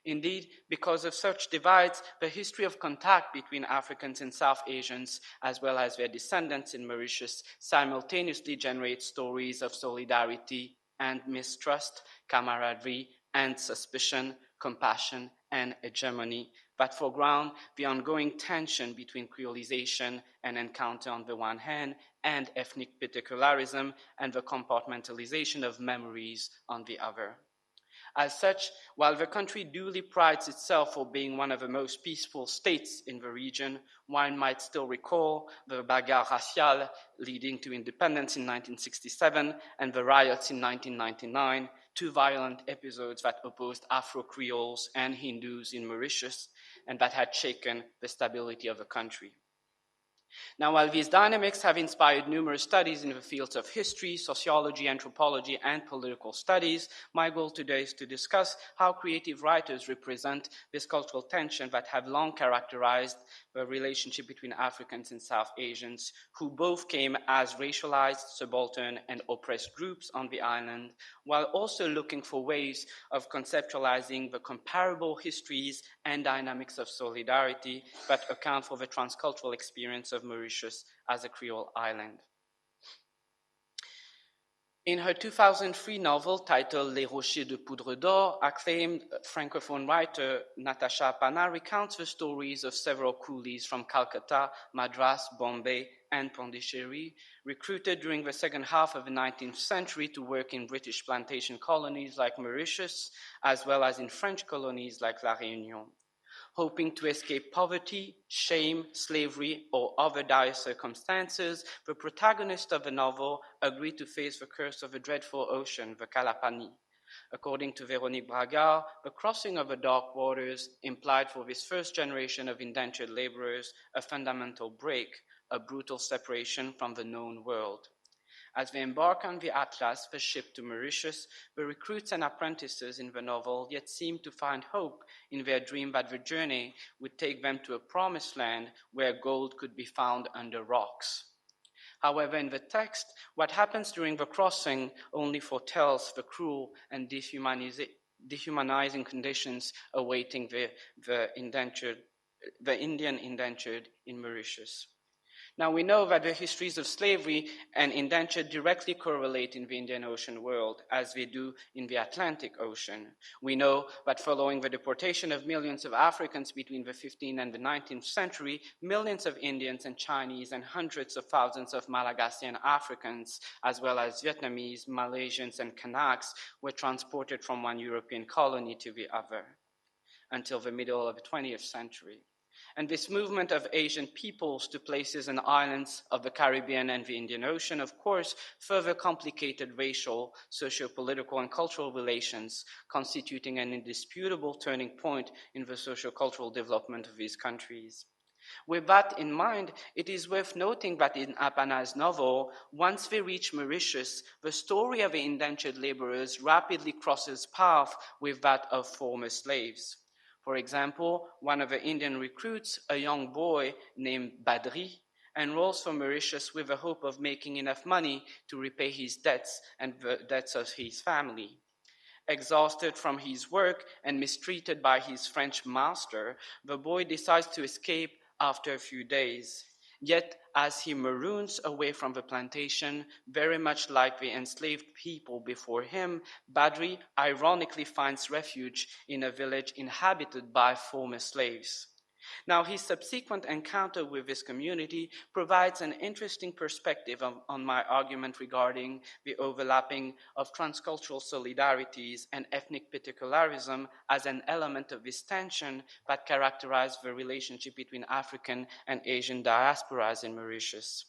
Indeed, because of such divides, the history of contact between Africans and South Asians, as well as their descendants in Mauritius, simultaneously generates stories of solidarity and mistrust, camaraderie and suspicion, compassion and hegemony, that foreground the ongoing tension between creolization and encounter on the one hand, and ethnic particularism and the compartmentalization of memories on the other. As such, while the country duly prides itself for being one of the most peaceful states in the region, one might still recall the bagarre raciale leading to independence in 1967 and the riots in 1999, 2 violent episodes that opposed Afro-Creoles and Hindus in Mauritius and that had shaken the stability of the country. Now, while these dynamics have inspired numerous studies in the fields of history, sociology, anthropology, and political studies, my goal today is to discuss how creative writers represent this cultural tension that have long characterized the relationship between Africans and South Asians, who both came as racialized, subaltern, and oppressed groups on the island, while also looking for ways of conceptualizing the comparable histories and dynamics of solidarity that account for the transcultural experience of Mauritius as a Creole island. In her 2003 novel titled Les Rochers de Poudre d'Or, acclaimed francophone writer Natasha Panna recounts the stories of several coolies from Calcutta, Madras, Bombay, and Pondicherry, recruited during the second half of the 19th century to work in British plantation colonies like Mauritius, as well as in French colonies like La Réunion. Hoping to escape poverty, shame, slavery, or other dire circumstances, the protagonist of the novel agreed to face the curse of the dreadful ocean, the Kalapani. According to Véronique Braga, the crossing of the dark waters implied for this first generation of indentured laborers a fundamental break, a brutal separation from the known world. As they embark on the Atlas, the ship to Mauritius, the recruits and apprentices in the novel yet seem to find hope in their dream that the journey would take them to a promised land where gold could be found under rocks. However, in the text, what happens during the crossing only foretells the cruel and dehumanizing conditions awaiting the Indian indentured in Mauritius. Now, we know that the histories of slavery and indenture directly correlate in the Indian Ocean world, as they do in the Atlantic Ocean. We know that following the deportation of millions of Africans between the 15th and the 19th century, millions of Indians and Chinese and hundreds of thousands of Malagasy Africans, as well as Vietnamese, Malaysians, and Kanaks, were transported from one European colony to the other until the middle of the 20th century. And this movement of Asian peoples to places and islands of the Caribbean and the Indian Ocean, of course, further complicated racial, socio-political, and cultural relations, constituting an indisputable turning point in the socio-cultural development of these countries. With that in mind, it is worth noting that in Appana's novel, once they reach Mauritius, the story of the indentured laborers rapidly crosses paths with that of former slaves. For example, one of the Indian recruits, a young boy named Badri, enrolls for Mauritius with the hope of making enough money to repay his debts and the debts of his family. Exhausted from his work and mistreated by his French master, the boy decides to escape after a few days. Yet, as he maroons away from the plantation, very much like the enslaved people before him, Badri ironically finds refuge in a village inhabited by former slaves. Now, his subsequent encounter with this community provides an interesting perspective on my argument regarding the overlapping of transcultural solidarities and ethnic particularism as an element of this tension that characterized the relationship between African and Asian diasporas in Mauritius.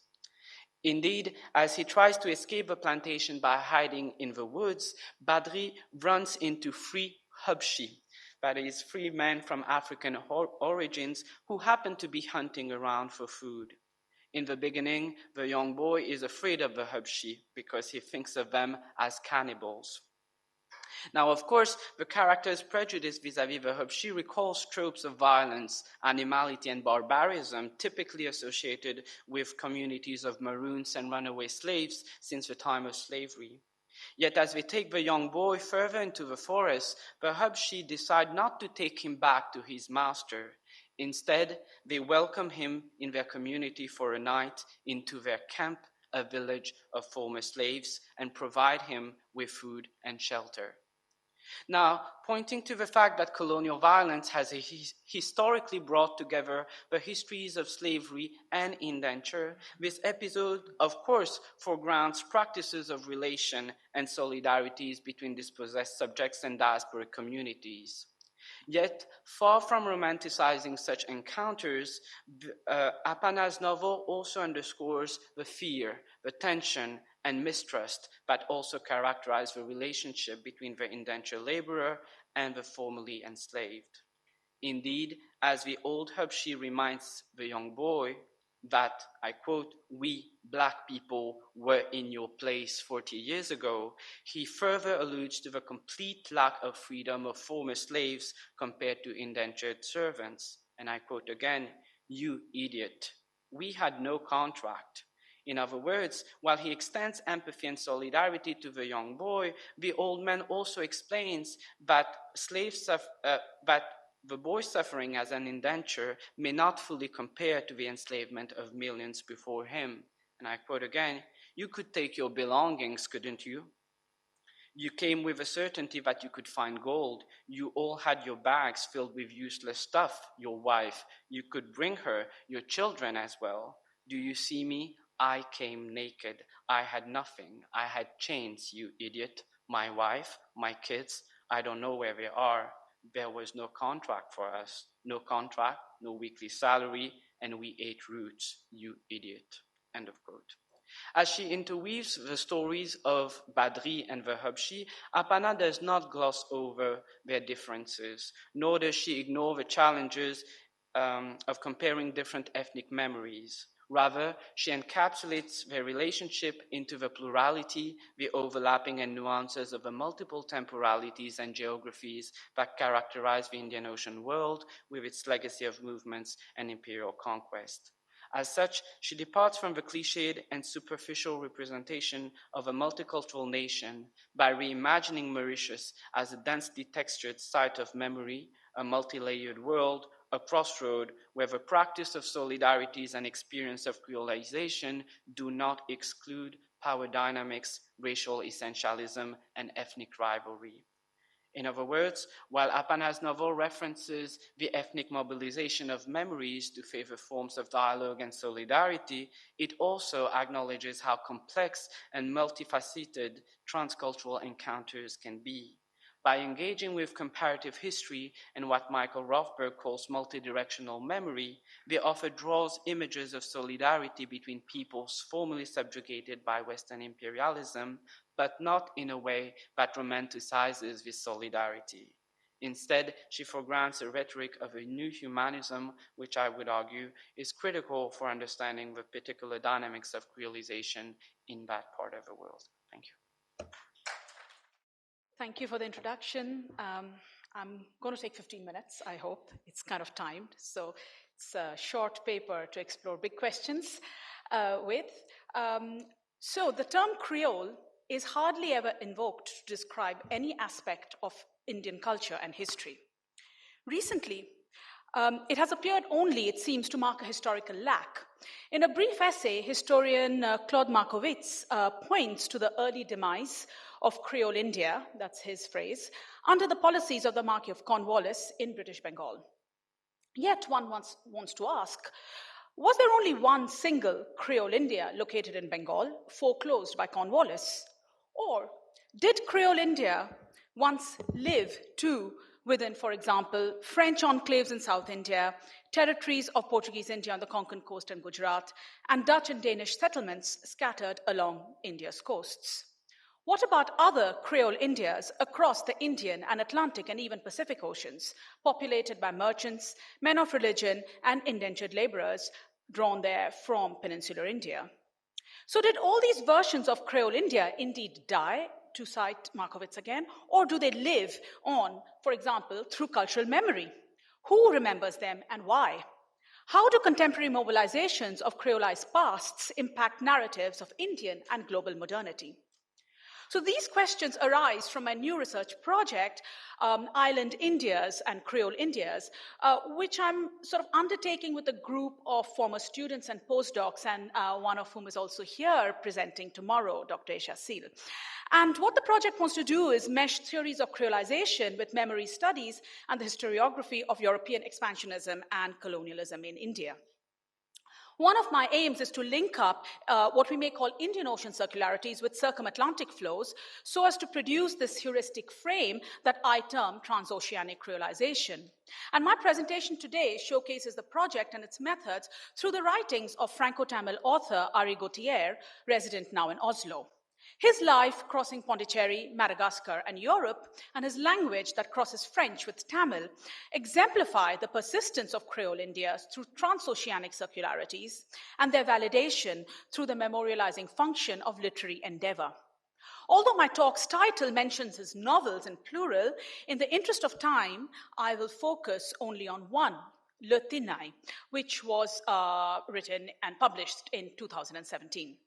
Indeed, as he tries to escape the plantation by hiding in the woods, Badri runs into three Habshi, that is, free men from African origins who happen to be hunting around for food. In the beginning, the young boy is afraid of the Habshi because he thinks of them as cannibals. Now, of course, the character's prejudice vis-à-vis the Habshi recalls tropes of violence, animality, and barbarism typically associated with communities of maroons and runaway slaves since the time of slavery. Yet as they take the young boy further into the forest, the Habshi decide not to take him back to his master. Instead, they welcome him in their community for a night into their camp, a village of former slaves, and provide him with food and shelter. Now, pointing to the fact that colonial violence has historically brought together the histories of slavery and indenture, this episode, of course, foregrounds practices of relation and solidarities between dispossessed subjects and diasporic communities. Yet, far from romanticizing such encounters, Appana's novel also underscores the fear, the tension, and mistrust that also characterize the relationship between the indentured laborer and the formerly enslaved. Indeed, as the old Habshi reminds the young boy that, I quote, "we black people were in your place 40 years ago," he further alludes to the complete lack of freedom of former slaves compared to indentured servants. And I quote again, "You idiot, we had no contract." In other words, while he extends empathy and solidarity to the young boy, the old man also explains that the boy's suffering as an indenture may not fully compare to the enslavement of millions before him. And I quote again, "You could take your belongings, couldn't you? You came with a certainty that you could find gold. You all had your bags filled with useless stuff, your wife. You could bring her, your children as well. Do you see me? I came naked. I had nothing. I had chains, you idiot. My wife, my kids, I don't know where they are. There was no contract for us. No contract, no weekly salary, and we ate roots, you idiot." End of quote. As she interweaves the stories of Badri and the Habshi, Appana does not gloss over their differences, nor does she ignore the challenges of comparing different ethnic memories. Rather, she encapsulates their relationship into the plurality, the overlapping and nuances of the multiple temporalities and geographies that characterize the Indian Ocean world with its legacy of movements and imperial conquest. As such, she departs from the cliched and superficial representation of a multicultural nation by reimagining Mauritius as a densely textured site of memory, a multi-layered world, a crossroad where the practice of solidarities and experience of creolization do not exclude power dynamics, racial essentialism, and ethnic rivalry. In other words, while Apana's novel references the ethnic mobilization of memories to favor forms of dialogue and solidarity, it also acknowledges how complex and multifaceted transcultural encounters can be. By engaging with comparative history and what Michael Rothberg calls multidirectional memory, the author draws images of solidarity between peoples formerly subjugated by Western imperialism, but not in a way that romanticizes this solidarity. Instead, she foregrounds a rhetoric of a new humanism, which I would argue is critical for understanding the particular dynamics of creolization in that part of the world. Thank you. Thank you for the introduction. I'm going to take 15 minutes, I hope. It's kind of timed. So it's a short paper to explore big questions with. So the term Creole is hardly ever invoked to describe any aspect of Indian culture and history. Recently, it has appeared only, it seems, to mark a historical lack. In a brief essay, historian Claude Markowitz points to the early demise of Creole India, that's his phrase, under the policies of the Marquis of Cornwallis in British Bengal. Yet one wants to ask, was there only one single Creole India located in Bengal, foreclosed by Cornwallis? Or did Creole India once live too within, for example, French enclaves in South India, territories of Portuguese India on the Konkan coast and Gujarat, and Dutch and Danish settlements scattered along India's coasts? What about other Creole Indias across the Indian and Atlantic and even Pacific Oceans, populated by merchants, men of religion, and indentured laborers drawn there from peninsular India? So did all these versions of Creole India indeed die, to cite Markowitz again, or do they live on, for example, through cultural memory? Who remembers them and why? How do contemporary mobilizations of Creolized pasts impact narratives of Indian and global modernity? So these questions arise from my new research project, Island Indias and Creole Indias, which I'm sort of undertaking with a group of former students and postdocs, and one of whom is also here presenting tomorrow, Dr. Aisha Seal. And what the project wants to do is mesh theories of creolization with memory studies and the historiography of European expansionism and colonialism in India. One of my aims is to link up what we may call Indian Ocean circularities with circumatlantic flows so as to produce this heuristic frame that I term transoceanic creolization. And my presentation today showcases the project and its methods through the writings of Franco-Tamil author Ari Gautier, resident now in Oslo. His life crossing Pondicherry, Madagascar, and Europe, and his language that crosses French with Tamil, exemplify the persistence of Creole Indias through transoceanic circularities and their validation through the memorializing function of literary endeavor. Although my talk's title mentions his novels in plural, in the interest of time, I will focus only on one, Le Tinai, which was written and published in 2017.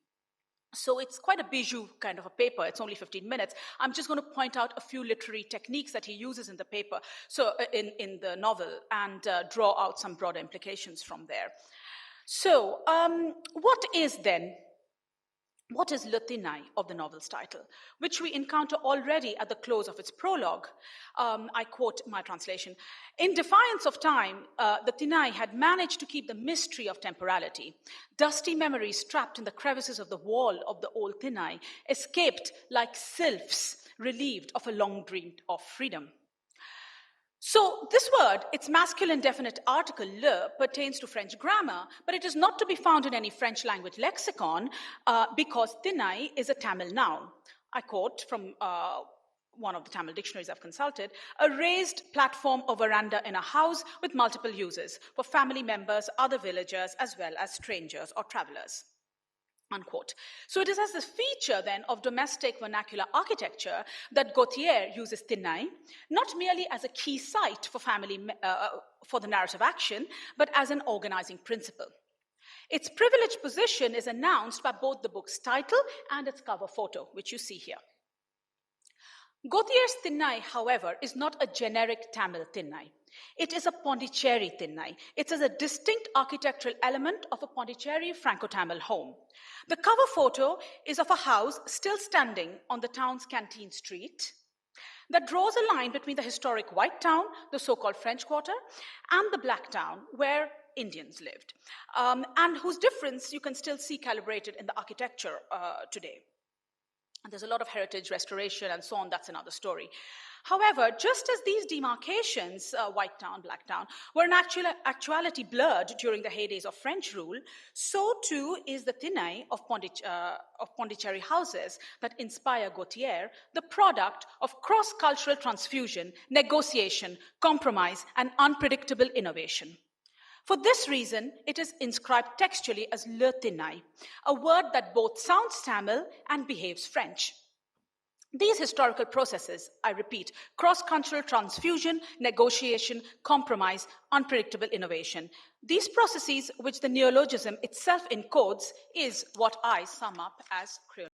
So it's quite a bijou kind of a paper. It's only 15 minutes. I'm just going to point out a few literary techniques that he uses in the paper, so in the novel, and draw out some broader implications from there. So what is Le Tinai of the novel's title, which we encounter already at the close of its prologue? I quote my translation. In defiance of time, the Tinai had managed to keep the mystery of temporality. Dusty memories trapped in the crevices of the wall of the old Tinai escaped like sylphs relieved of a long dreamed of freedom. So this word, its masculine definite article le, pertains to French grammar, but it is not to be found in any French language lexicon because Tinai is a Tamil noun. I quote from one of the Tamil dictionaries I've consulted, a raised platform or veranda in a house with multiple uses for family members, other villagers, as well as strangers or travelers. Unquote. So it is as a feature then of domestic vernacular architecture that Gautier uses Tinai, not merely as a key site for for the narrative action, but as an organizing principle. Its privileged position is announced by both the book's title and its cover photo, which you see here. Gautier's Tinai, however, is not a generic Tamil Tinai. It is a Pondicherry Tinai. It is a distinct architectural element of a Pondicherry Franco-Tamil home. The cover photo is of a house still standing on the town's Canteen Street that draws a line between the historic White Town, the so-called French Quarter, and the Black Town, where Indians lived, and whose difference you can still see calibrated in the architecture today. And there's a lot of heritage restoration and so on, that's another story. However, just as these demarcations, White Town, Black Town, were in actuality blurred during the heydays of French rule, so too is the Tinai of Pondicherry houses that inspire Gautier, the product of cross-cultural transfusion, negotiation, compromise, and unpredictable innovation. For this reason, it is inscribed textually as Le Tinai, a word that both sounds Tamil and behaves French. These historical processes, I repeat, cross-cultural transfusion, negotiation, compromise, unpredictable innovation. These processes, which the neologism itself encodes, is what I sum up as creolized.